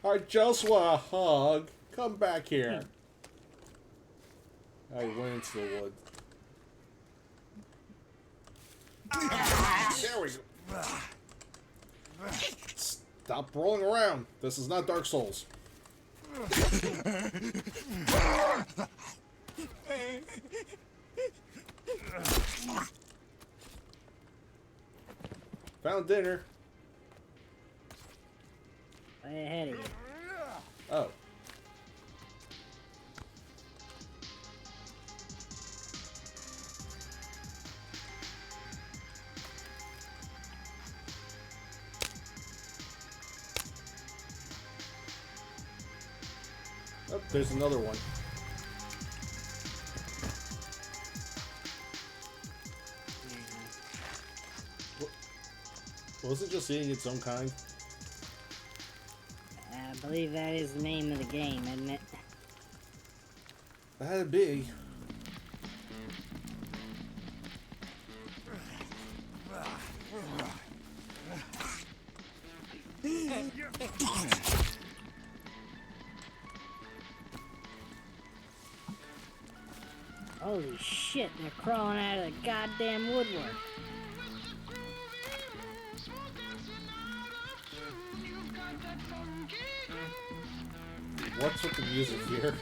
I just want a hug. Come back here. I went into the wood. There we go. Stop rolling around. This is not Dark Souls. Found dinner. Way ahead of you. Oh. Oh, there's another one. Was it just eating its own kind? I believe that is the name of the game, isn't it? That'd be. Holy shit, they're crawling out of the goddamn woodwork. What's with the music here?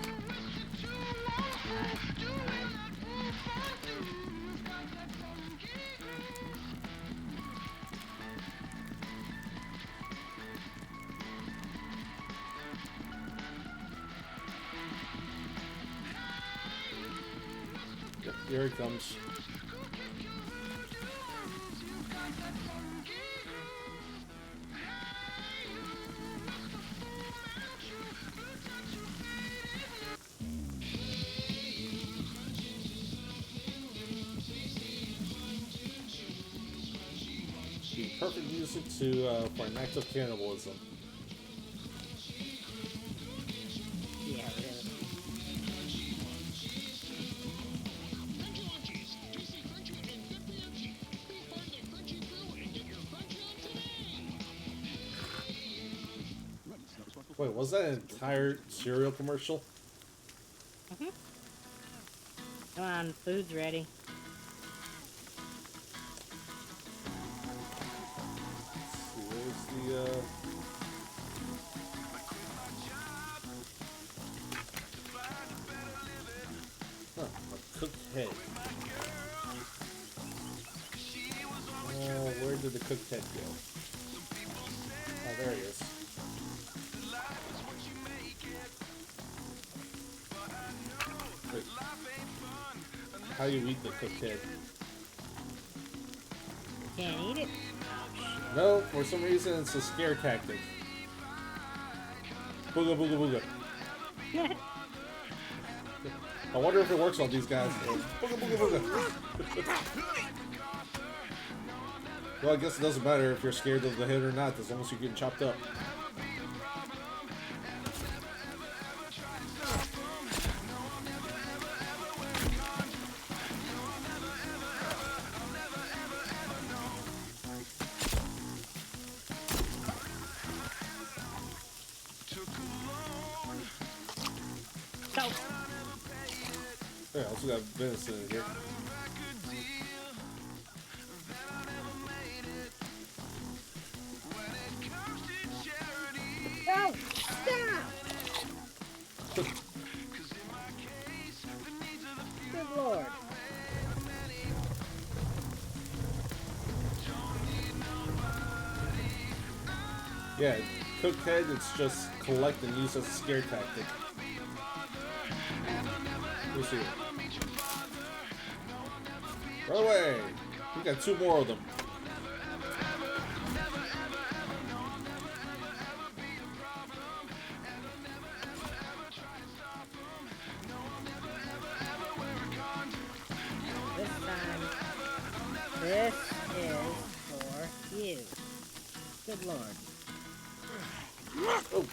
Yep, here it comes. The perfect music to for an act of cannibalism. Yeah, really. Wait, was that an entire cereal commercial? Come on, food's ready. Where's the Huh, a cooked head. did the cooked head go? Oh, there he is. Wait. How do you eat the cooked head? Can't eat it? No, for some reason it's a scare tactic. Booga booga booga. I wonder if it works on these guys. Booga booga booga. Well, I guess it doesn't matter if you're scared of the head or not, as long as you're getting chopped up. Yeah, I also got venison in here. No! Stop! Good lord. Yeah, cooked head, it's just collect and use as a scare tactic. We'll see. Run away! We got 2 more of them. This time, this is for you. Good lord. Oh.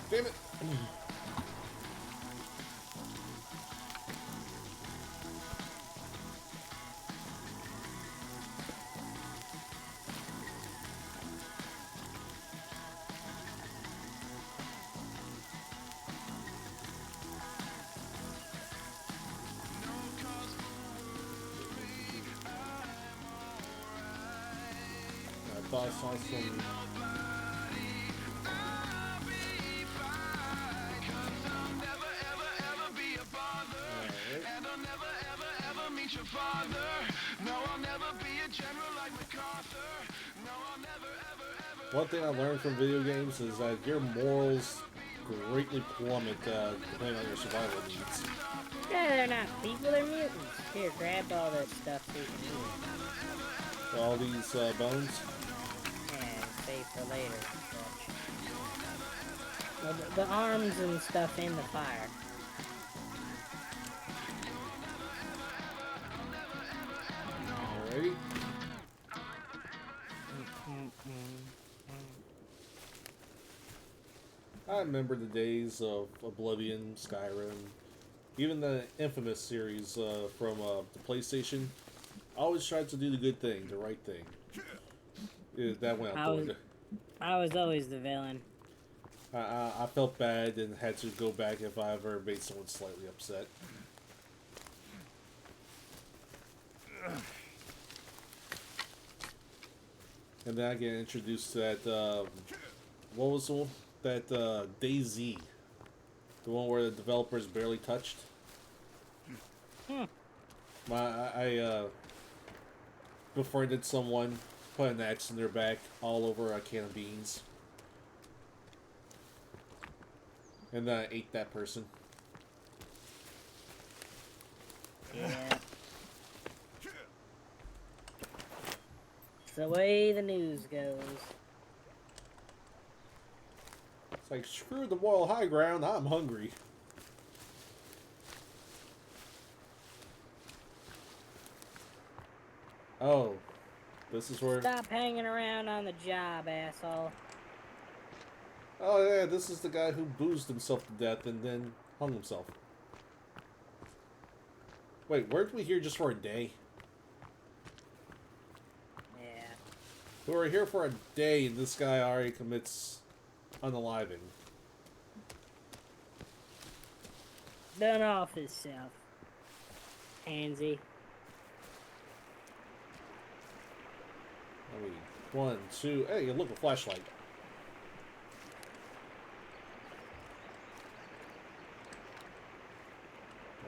Damn it! I thought I saw some. One thing I learned from video games is that your morals greatly plummet depending on your survival needs. Yeah, they're not people, they're mutants. Here, grab all that stuff so you can eat All these bones. it. And save for later and such. Well, the arms and stuff in the fire. Alrighty. I remember the days of Oblivion, Skyrim, even the Infamous series from the PlayStation. I always tried to do the good thing, the right thing. Yeah, that went out the window. I was always the villain. I felt bad and had to go back if I ever made someone slightly upset. And then I get introduced to that, what was the one? That DayZ. The one where the developers barely touched. I befriended someone, put an X in their back all over a can of beans. And then I ate that person. Yeah. It's the way the news goes. It's like, screw the moral high ground, I'm hungry. Oh, this is where... Stop hanging around on the job, asshole. Oh yeah, this is the guy who boozed himself to death and then hung himself. Wait, weren't we here just for a day? Yeah. We were here for a day and this guy already commits unaliving. Done off himself. Handsy. I mean, 1, 2... Hey, look, a flashlight.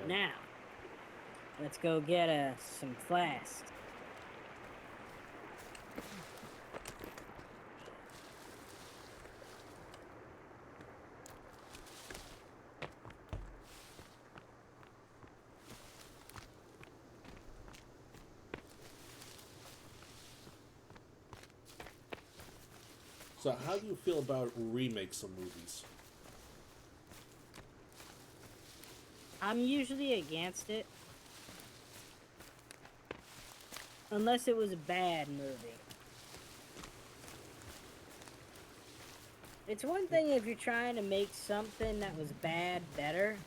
Now, Let's go get some flasks. So, how do you feel about remakes of movies? I'm usually against it. Unless it was a bad movie. It's one thing if you're trying to make something that was bad better,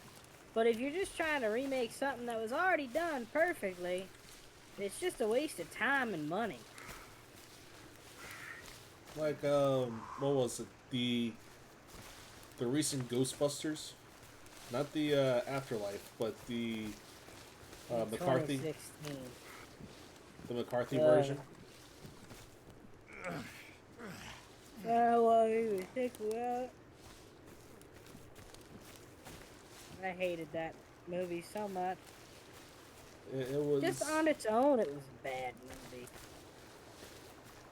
but if you're just trying to remake something that was already done perfectly, it's just a waste of time and money. Like, what was it? The recent Ghostbusters, not the Afterlife, but the McCarthy, 2016. the McCarthy version. Oh, he was sick. Well, I hated that movie so much. It was Just on its own, it was a bad movie.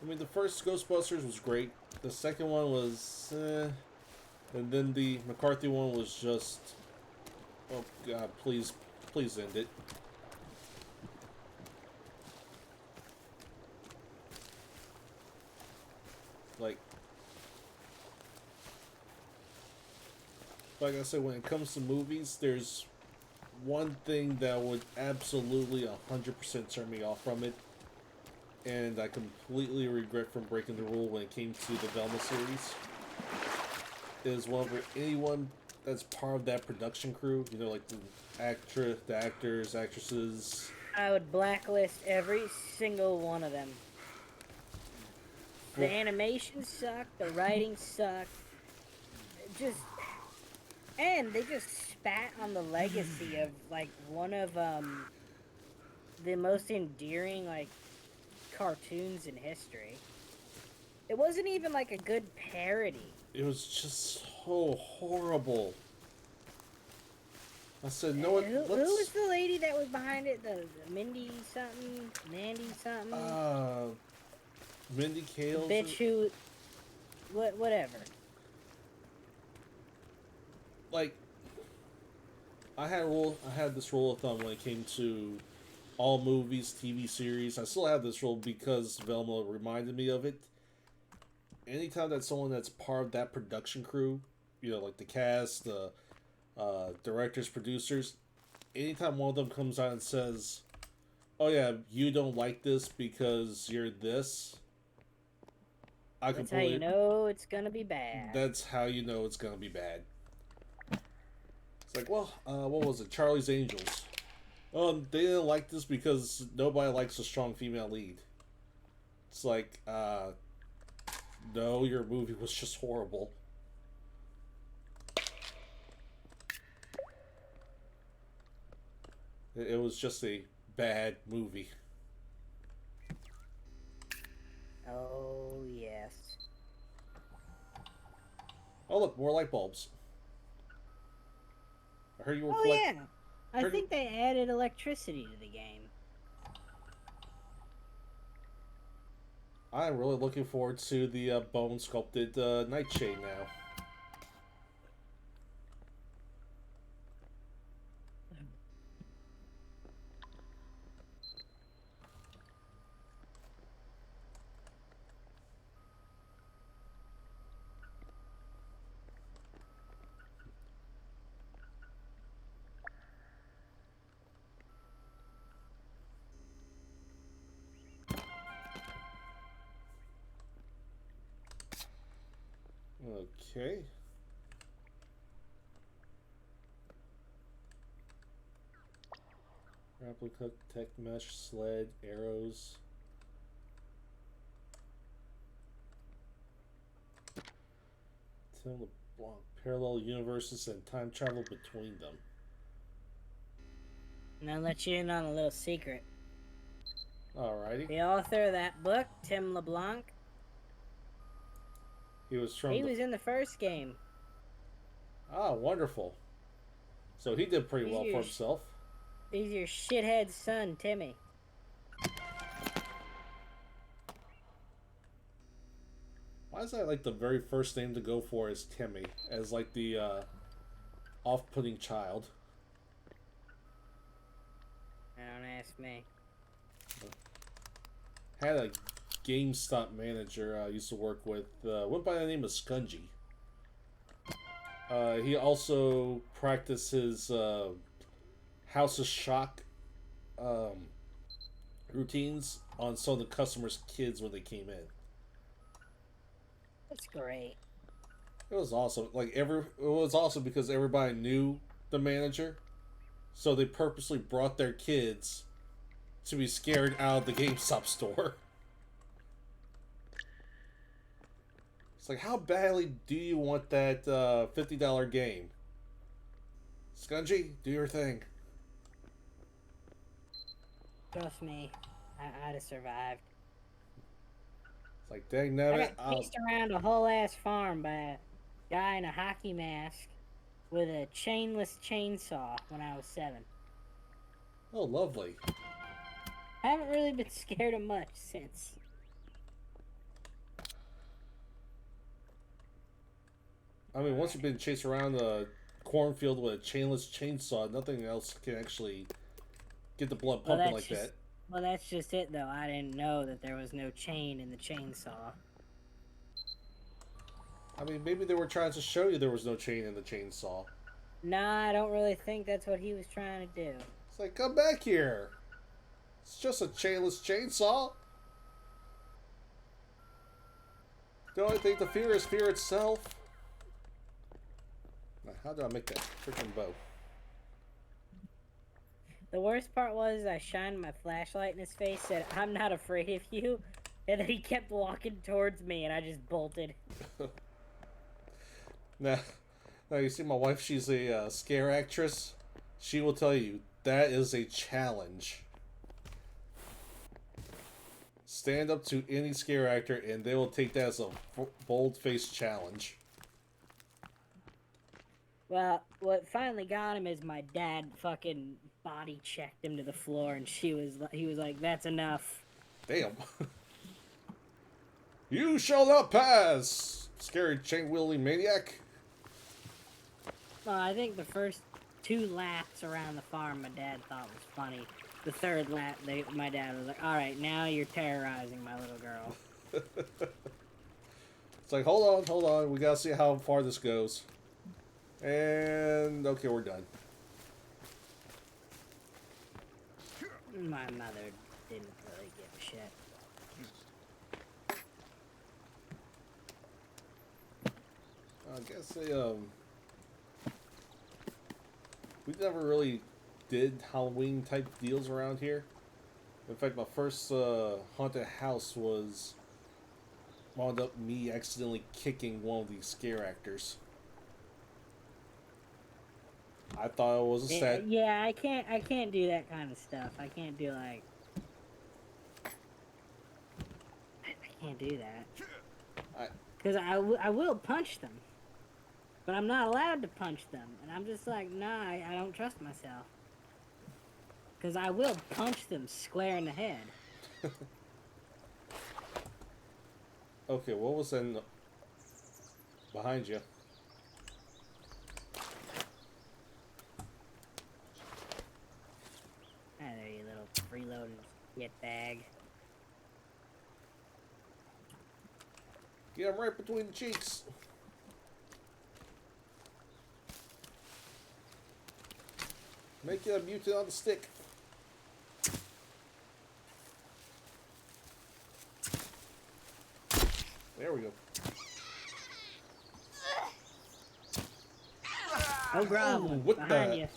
I mean, the first Ghostbusters was great. The second one was, and then the McCarthy one was just, oh God, please, please end it. Like I said, when it comes to movies, there's one thing that would absolutely 100% turn me off from it, and I completely regret from breaking the rule when it came to the Velma series, is whenever anyone that's part of that production crew, you know, like the actors, actresses. I would blacklist every single one of them. The Well, animation sucked, the writing sucked. Just and they just spat on the legacy of like one of the most endearing like cartoons in history. It wasn't even like a good parody. it was just so horrible. I said, no, Who was the lady that was behind it? The Mindy something, Mandy something. Mindy Kaling. Bitch who, whatever. Like, I had this rule of thumb when it came to all movies, TV series. I still have this rule because Velma reminded me of it. Anytime that someone that's part of that production crew, you know, like the cast, the directors, producers, anytime one of them comes out and says, "Oh yeah, you don't like this because you're this," I That's how you completely. know it's gonna be bad. That's how you know it's gonna be bad. It's like, well, what was it? Charlie's Angels. Oh, they didn't like this because nobody likes a strong female lead. It's like, no, your movie was just horrible. It was just a bad movie. Oh yes. Oh look, more light bulbs. I heard you were Oh collect. yeah. I think they added electricity to the game. I'm really looking forward to the bone sculpted Nightshade now. Okay. Replica, tech mesh, sled, arrows. Tim LeBlanc, parallel universes and time travel between them. And I'll let you in on a little secret. Alrighty. The author of that book, Tim LeBlanc, He was he was in the first game. Ah, wonderful. So he did pretty well for himself. He's your shithead son, Timmy. Why is that like the very first name to go for is Timmy, as like the off-putting child? Don't ask me. Had a GameStop manager I used to work with, went by the name of Scungy. He also practiced his House of Shock routines on some of the customers' kids when they came in. That's great. It was awesome. It was awesome because everybody knew the manager, so they purposely brought their kids to be scared out of the GameStop store. It's like, how badly do you want that $50 game? Scungy, do your thing. Trust me, I'd have survived. It's like, dang I nabbit. got chased around a whole ass farm by a guy in a hockey mask with a chainless chainsaw when I was 7. Oh, lovely. I haven't really been scared of much since. I mean, once you've been chased around a cornfield with a chainless chainsaw, nothing else can actually get the blood pumping like that. Well, that's just it, though. I didn't know that there was no chain in the chainsaw. I mean, maybe they were trying to show you there was no chain in the chainsaw. Nah, I don't really think that's what he was trying to do. It's like, come back here. It's just a chainless chainsaw. The only thing to fear is fear itself. Now, how do I make that freaking bow? The worst part was I shined my flashlight in his face, said, "I'm not afraid of you," and then he kept walking towards me, and I just bolted. Now, you see my wife, she's a scare actress. She will tell you, that is a challenge. Stand up to any scare actor, and they will take that as a bold-faced challenge. Well, what finally got him is my dad fucking body checked him to the floor, and he was like, "That's enough." Damn. You shall not pass, scary chain-wielding maniac. Well, I think the first 2 laps around the farm my dad thought was funny. The 3rd lap, my dad was like, "All right, now you're terrorizing my little girl." It's like, hold on, we gotta see how far this goes. And, okay, we're done. My mother didn't really give a shit. I guess we never really did Halloween type deals around here. In fact, my first haunted house wound up me accidentally kicking one of these scare actors. I thought it was a set. Yeah, I can't do that kind of stuff. I can't do like. I can't do that. Because I will punch them. But I'm not allowed to punch them. And I'm just like, nah, I don't trust myself. Because I will punch them square in the head. Okay, what was in behind you? Ah, there you little freeloading shit bag. Get him right between the cheeks. Make you a mutant on the stick. There we go. Oh, Bravo, what behind the? you.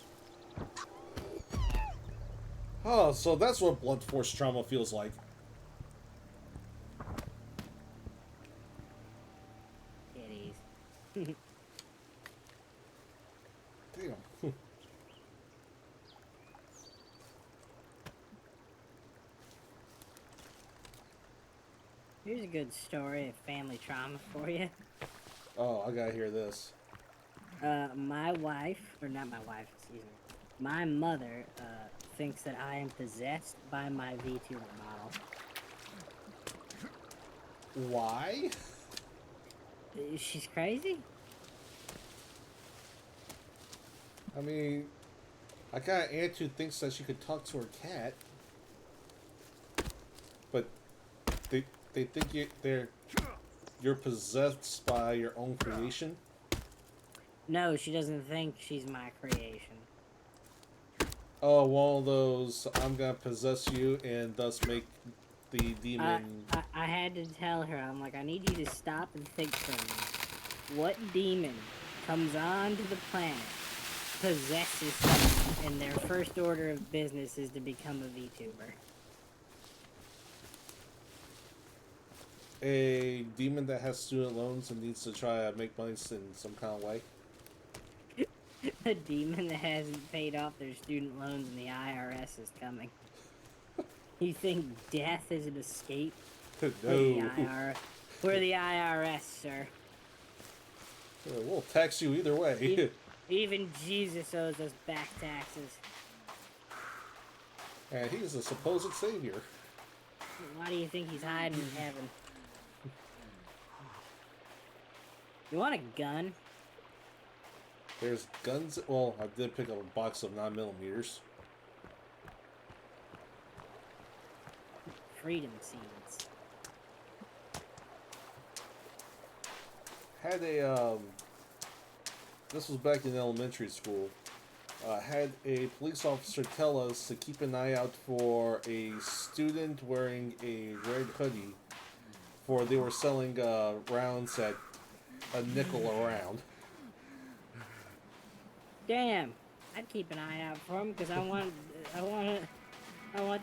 Oh, so that's what blunt force trauma feels like. Kitties. Damn. Here's a good story of family trauma for you. Oh, I gotta hear this. My wife, or not my wife, excuse me. My mother thinks that I am possessed by my VTuber model. Why? She's crazy? I mean, I got an aunt who thinks that she could talk to her cat, but they think you're possessed by your own creation. No, she doesn't think she's my creation. Oh, one of those. I'm gonna possess you and thus make the demon. I had to tell her, I'm like, I need you to stop and think for a minute. What demon comes onto the planet, possesses someone, and their first order of business is to become a VTuber? A demon that has student loans and needs to try to make money in some kind of way. A demon that hasn't paid off their student loans and the IRS is coming. You think death is an escape? No. We're the IRS, sir. We'll tax you either way. Even Jesus owes us back taxes. And he's a supposed savior. Why do you think he's hiding in heaven? You want a gun? There's guns. Well, I did pick up a box of 9mm. Freedom seeds. Had a this was back in elementary school. Had a police officer tell us to keep an eye out for a student wearing a red hoodie, for they were selling rounds at a nickel a round. Damn, I'd keep an eye out for them because I want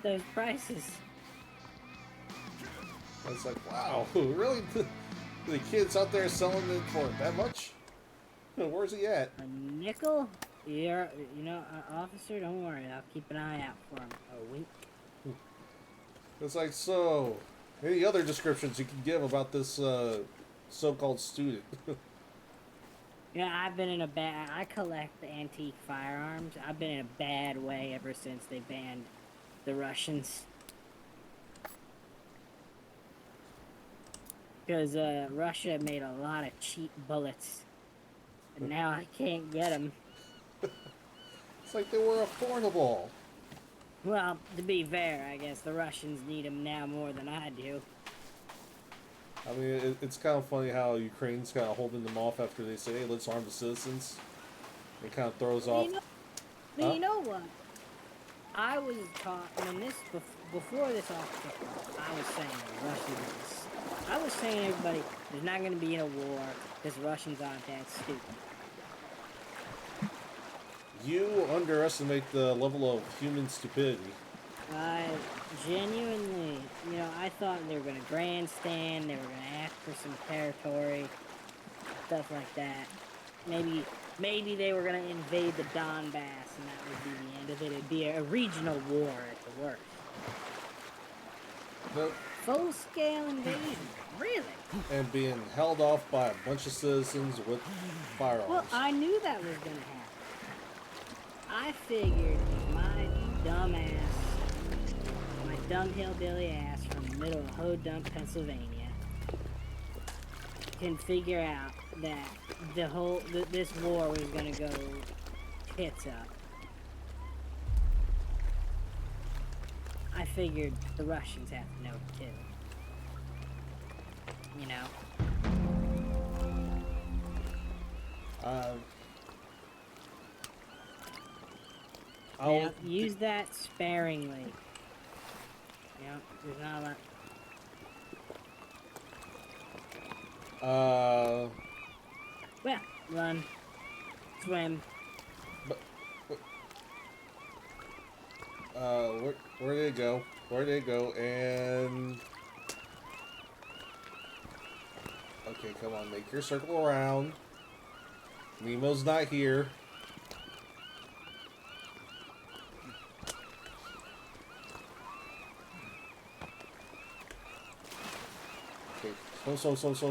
those prices. I was like, wow, really? The kids out there selling it for that much? Where's he at? A nickel? Officer, don't worry. I'll keep an eye out for him. A wink. It's like, so, any other descriptions you can give about this so-called student? Yeah, I've been in I collect antique firearms. I've been in a bad way ever since they banned the Russians. Because Russia made a lot of cheap bullets. And now I can't get them. It's like they were affordable. Well, to be fair, I guess the Russians need them now more than I do. I mean, it's kind of funny how Ukraine's kind of holding them off after they say, hey, let's arm the citizens. It kind of throws off. You know what? I was taught, before this all kicked off, I was saying Russians. I was saying everybody, there's not going to be a war because Russians aren't that stupid. You underestimate the level of human stupidity. I genuinely, I thought they were going to grandstand, they were going to ask for some territory, stuff like that. Maybe they were going to invade the Donbass, and that would be the end of it. It'd be a regional war at the worst. Nope. Full-scale invasion, really? And being held off by a bunch of citizens with firearms. Well, I knew that was going to happen. I figured if my dumb hillbilly ass from the middle of Ho-Dump, Pennsylvania, can figure out that this war was gonna go tits up. I figured the Russians have to know it too. Use that sparingly. There's not a lot. Well, run, swim. Where did it go? Where did it go? And okay, come on, make your circle around. Nemo's not here.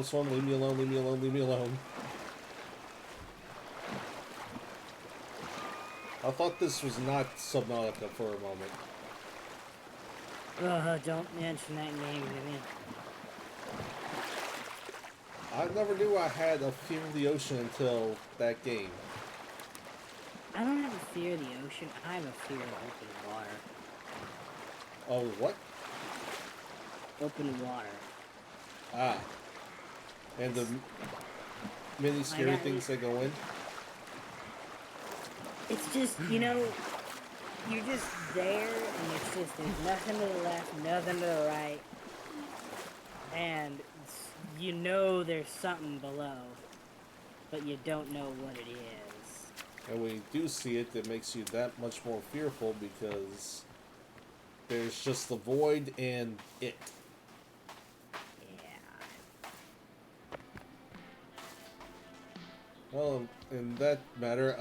Swim, leave me alone. I thought this was not Subnautica for a moment. Don't mention that name to me. I never knew I had a fear of the ocean until that game. I don't have a fear of the ocean. I have a fear of open water. Oh, what? Open water. Ah. And the many scary things that go in? It's just, you're just there, and it's just, there's nothing to the left, nothing to the right. And there's something below, but you don't know what it is. And when you do see it, it makes you that much more fearful because there's just the void and it. Yeah. Well, in that matter,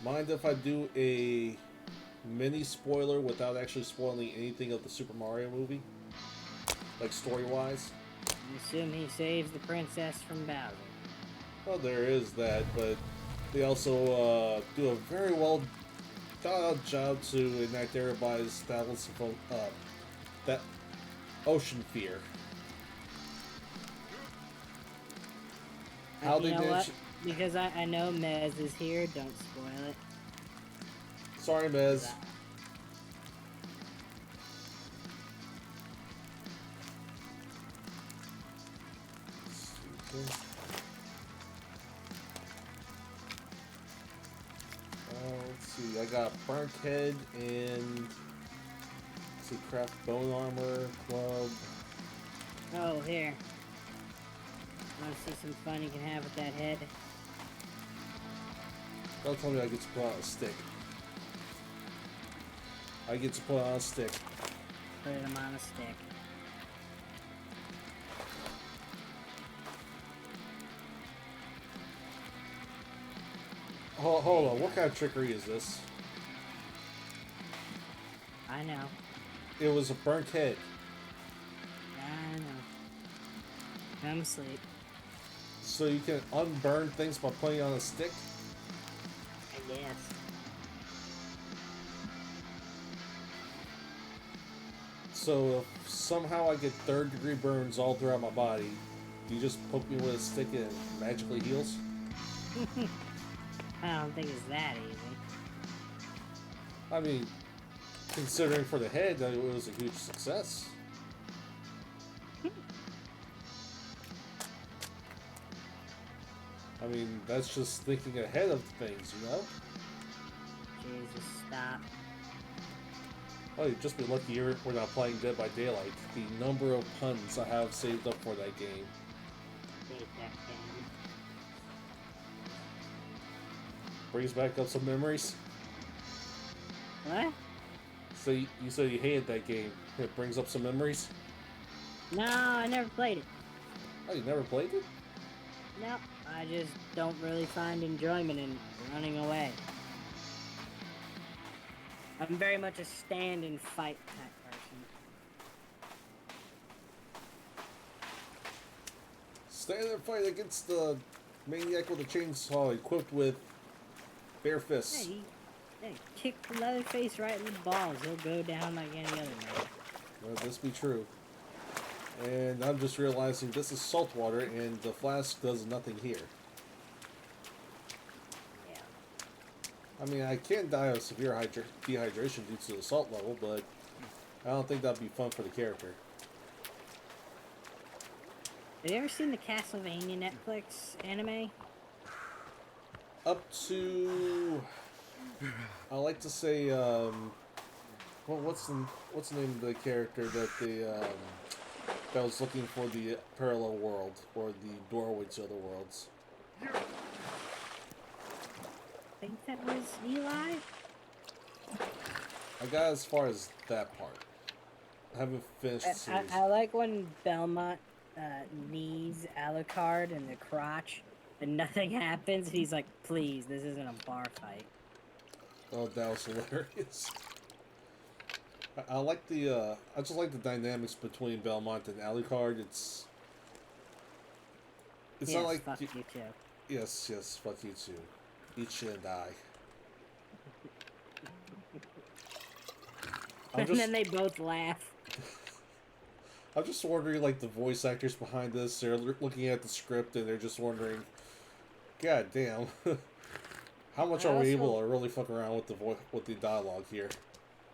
mind if I do a mini spoiler without actually spoiling anything of the Super Mario movie? Like story-wise? You assume he saves the princess from Bowser. Well, there is that, but they also do a very well thought-out job to enact everybody's thousands of that ocean fear. How You they know did? what? Because I know Mez is here, don't spoil it. Sorry, Mez. Let's see. I got burnt head and let's see, craft bone armor club. Oh, here. Want to see some fun you can have with that head? Don't tell me I get to put on a stick. I get to put on a stick. Put him on a stick. Hold on, what kind of trickery is this? I know. It was a burnt head. I know. I'm asleep. So you can unburn things by putting it on a stick? I guess. So if somehow I get third-degree burns all throughout my body, do you just poke me with a stick and it magically heals? I don't think it's that easy. I mean, considering for the head that it was a huge success. I mean, that's just thinking ahead of things, you know? Jesus, stop. Oh, you'd just be lucky we're not playing Dead by Daylight. The number of puns I have saved up for that game. Hate that game. Brings back up some memories. What? So you said you hated that game. It brings up some memories? No, I never played it. Oh, you never played it? No, I just don't really find enjoyment in running away. I'm very much a stand and fight type person. Stand and fight against the maniac with a chainsaw equipped with bare fists. Hey, kick Leatherface right in the balls. He'll go down like any other man. Well, this be true. And I'm just realizing this is salt water and the flask does nothing here. Yeah. I mean, I can die of severe dehydration due to the salt level, but I don't think that'd be fun for the character. Have you ever seen the Castlevania Netflix anime? Up to, I like to say, well, what's the name of the character that was looking for the parallel world or the doorway to other worlds? I think that was Eli? I got as far as that part. I haven't finished the series. I like when Belmont knees Alucard in the crotch and nothing happens. He's like, please, this isn't a bar fight. Oh, that was hilarious. I like the I just like the dynamics between Belmont and Alucard. It's Yes, not like fuck you too. yes, fuck you too. Eat shit and die. And then they both laugh. I'm just wondering, like, the voice actors behind this, they're looking at the script and they're just wondering, God damn, how much are we able to really fuck around with the dialogue here?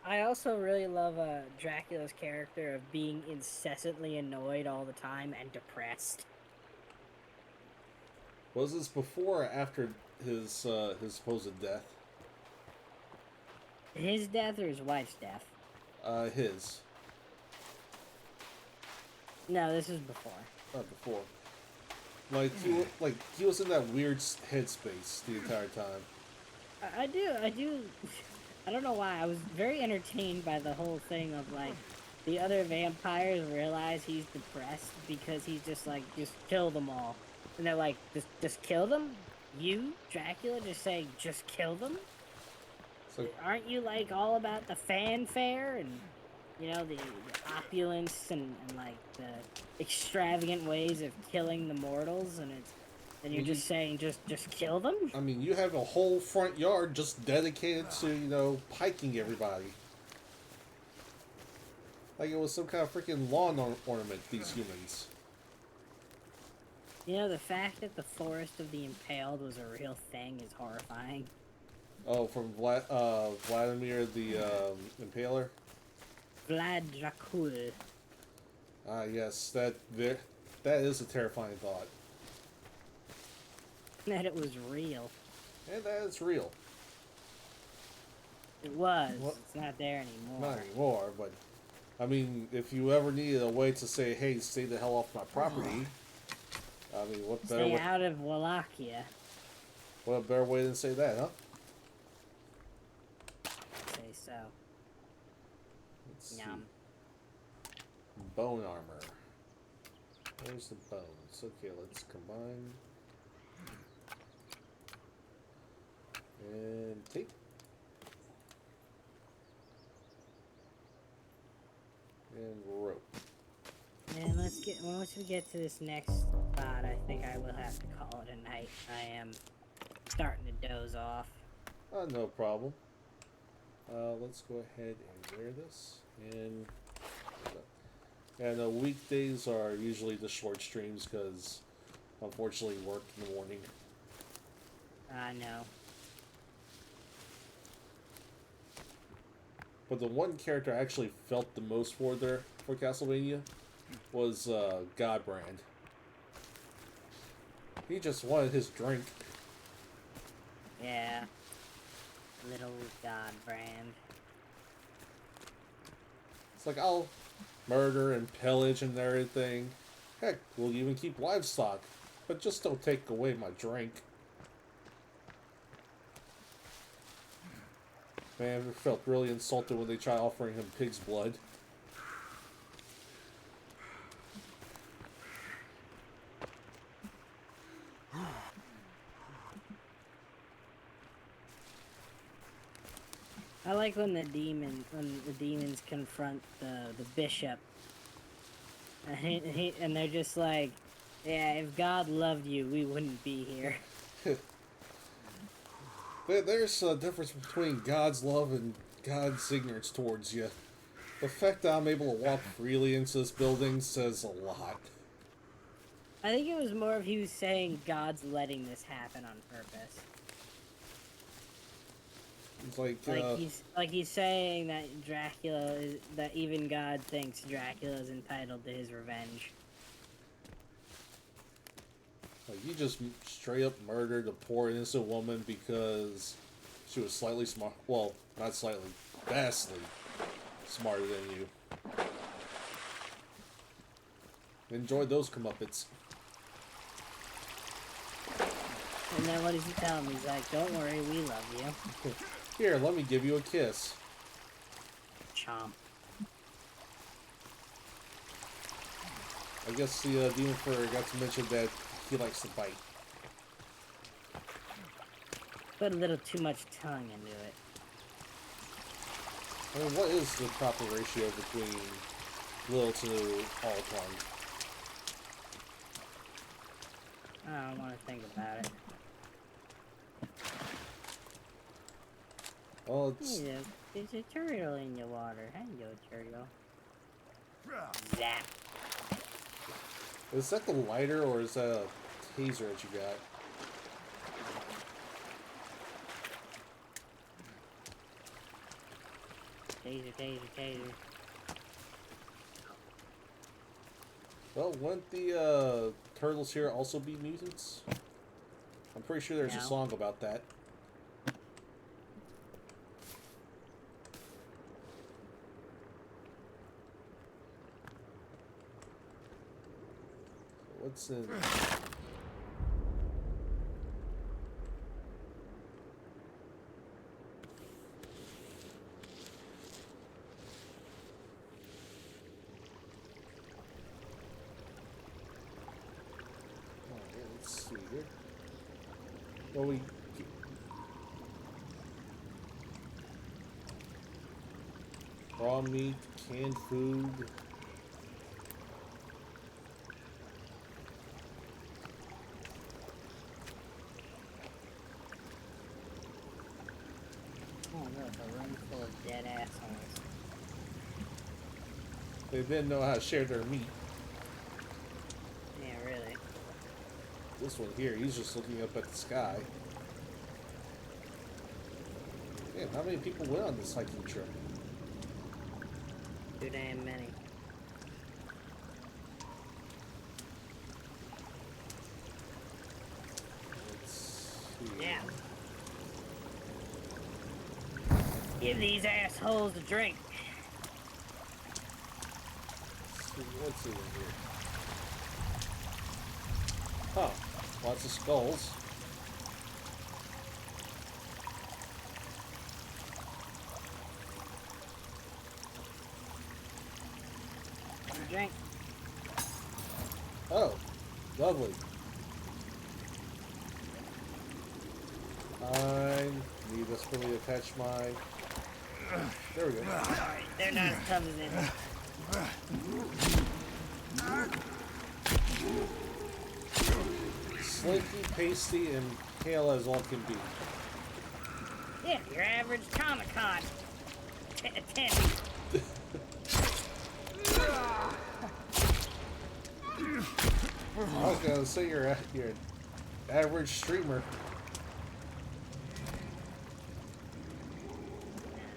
I also really love Dracula's character of being incessantly annoyed all the time and depressed. Was this before or after his supposed death? His death or his wife's death? His. No, this is before. Not before. He was in that weird headspace the entire time. I do. I don't know why. I was very entertained by the whole thing of, like, the other vampires realize he's depressed because he's just like, just kill them all. And they're like, just kill them? You, Dracula, just saying, just kill them? So, aren't you, like, all about the fanfare and, you know, the opulence and, like, the extravagant ways of killing the mortals, and you're just saying, just kill them? I mean, you have a whole front yard just dedicated to, you know, piking everybody. Like it was some kind of freaking lawn ornament, these humans. You know, the fact that the Forest of the Impaled was a real thing is horrifying. Oh, from Vladimir the Impaler? Vlad Dracul. Ah, yes, that is a terrifying thought. That it was real. And that is real. It was. What? It's not there anymore. Not anymore, but I mean, if you ever needed a way to say, "Hey, stay the hell off my property," I mean, what better Stay way? out of Wallachia. What a better way than say that, huh? Say so. Let's Yum. see. Bone armor. Where's the bones? Okay, let's combine. And tape. And rope. And once we get to this next spot, I think I will have to call it a night. I am starting to doze off. No problem. Let's go ahead and wear this. And weekdays are usually the short streams because, unfortunately, work in the morning. I know. But the one character I actually felt the most for Castlevania was Godbrand. He just wanted his drink. Yeah. Little Godbrand. It's like, I'll murder and pillage and everything. Heck, we'll even keep livestock. But just don't take away my drink. Man, I felt really insulted when they tried offering him pig's blood. I like when the demons confront the bishop, and they're just like, yeah, if God loved you, we wouldn't be here. There's a difference between God's love and God's ignorance towards you. The fact that I'm able to walk freely into this building says a lot. I think it was more of he was saying God's letting this happen on purpose. It's like he's saying that that even God thinks Dracula is entitled to his revenge. Like you just straight up murdered a poor innocent woman because she was slightly smart. Well, not slightly, vastly smarter than you. Enjoy those comeuppets. And then what does he tell him? He's like, "Don't worry, we love you." Here, let me give you a kiss. Chomp. I guess the demon forgot to mention that he likes to bite. Put a little too much tongue into it. I mean, what is the proper ratio between little to all tongue? I don't want to think about it. Well, it's... Hey, there's a turtle in the water. Hello, turtle. Zap. Is that the lighter or is that a taser that you got? Taser, taser, taser. Well, wouldn't the turtles here also be mutants? I'm pretty sure there's a No. song about that. What's in... Let's see here. Well, we... Raw meat, canned food... Oh, look, a room full of dead assholes. They didn't know how to share their meat. Yeah, really. This one here, he's just looking up at the sky. Man, how many people went on this hiking trip? Too damn many. Let's see. Yeah. Give these assholes a drink. Let's see, what's in here? Huh. Lots of skulls. A drink. Oh, lovely. I need this for me to attach my... There we go. Sorry, they're not as tough as this. Slinky, pasty, and pale as all can be. Yeah, your average Comic-Con attendee. I was gonna say you're an average streamer.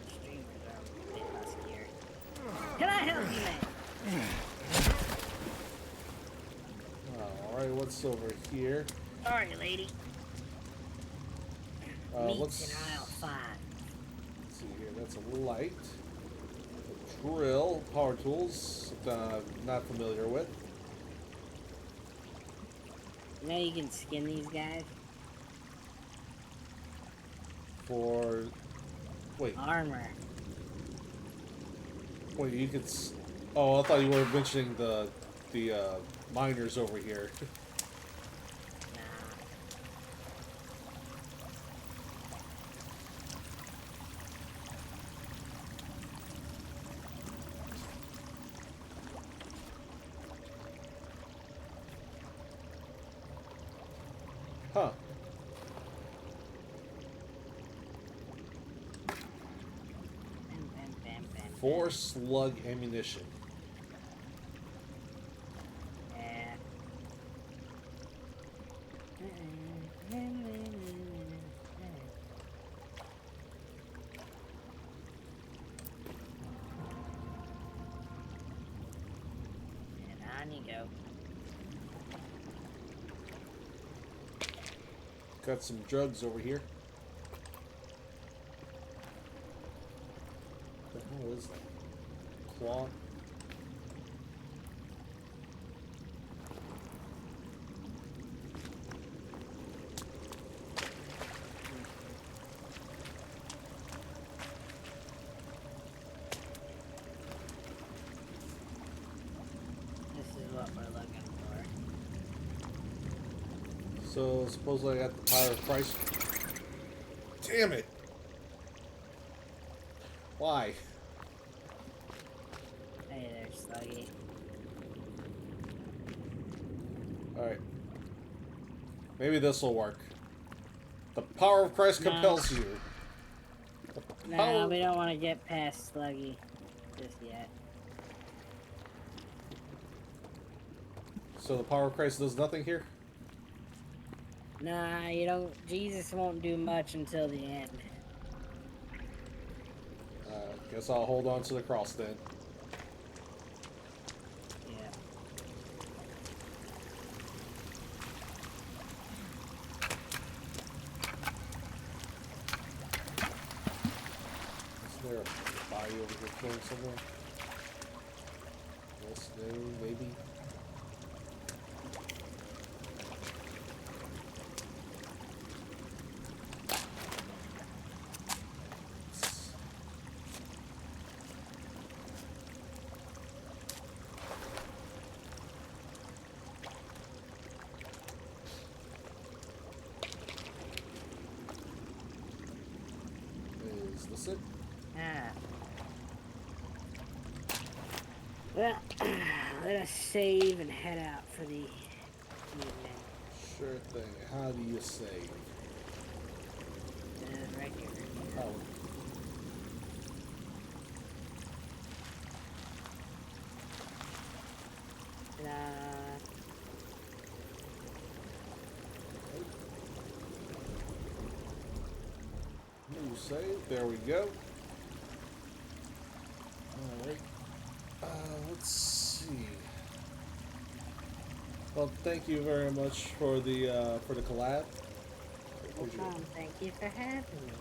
Streamers are a bit huskier. Can I help you, man? Alright, what's over here? Sorry, lady. Meats Let's in aisle 5. see here. That's a light. A drill. Power tools. Something I'm not familiar with. You know you can skin these guys? For... Wait. Armor. Wait, you could... Oh, I thought you were mentioning the miners over here. Nah. Huh. Bam, bam, bam, bam, 4 slug ammunition. Yeah. And on you go. Got some drugs over here. What the hell is that? Claw? This is what we're looking for. So supposedly I got the power of Christ. Damn it! Why? Hey there, Sluggy. Alright. Maybe this will work. The power of Christ No. compels you. The No, Power. we don't want to get past Sluggy just yet. So the power crisis does nothing here? Nah, you don't. Jesus won't do much until the end. Guess I'll hold on to the cross then. Yeah. Is there a body over here floating somewhere? Yes, no, maybe. Is this it? Ah. Well, let us save and head out for the evening. Sure thing. How do you save? Right here. Oh. New save. There we go. Alright. Let's see. Well, thank you very much for the collab. No problem. Thank you for having me.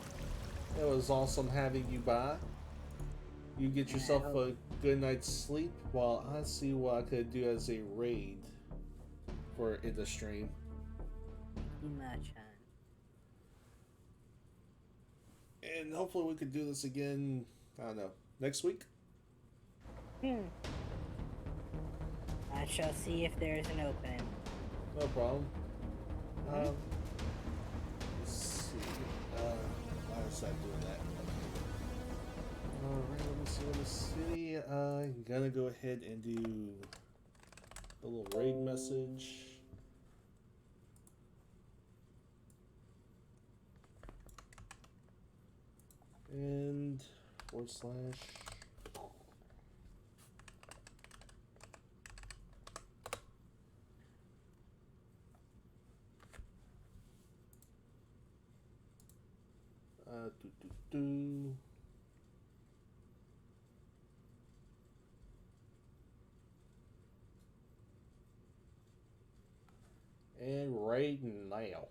It was awesome having you by. You get yourself a good night's sleep while I see what I could do as a raid for in the stream. Thank you much, hon. And hopefully we could do this again, I don't know, next week? I shall see if there's an opening. No problem. Let's see. Why is that doing that? Alright, let me see. Let me see. I'm gonna go ahead and do a little raid message. And // And right now.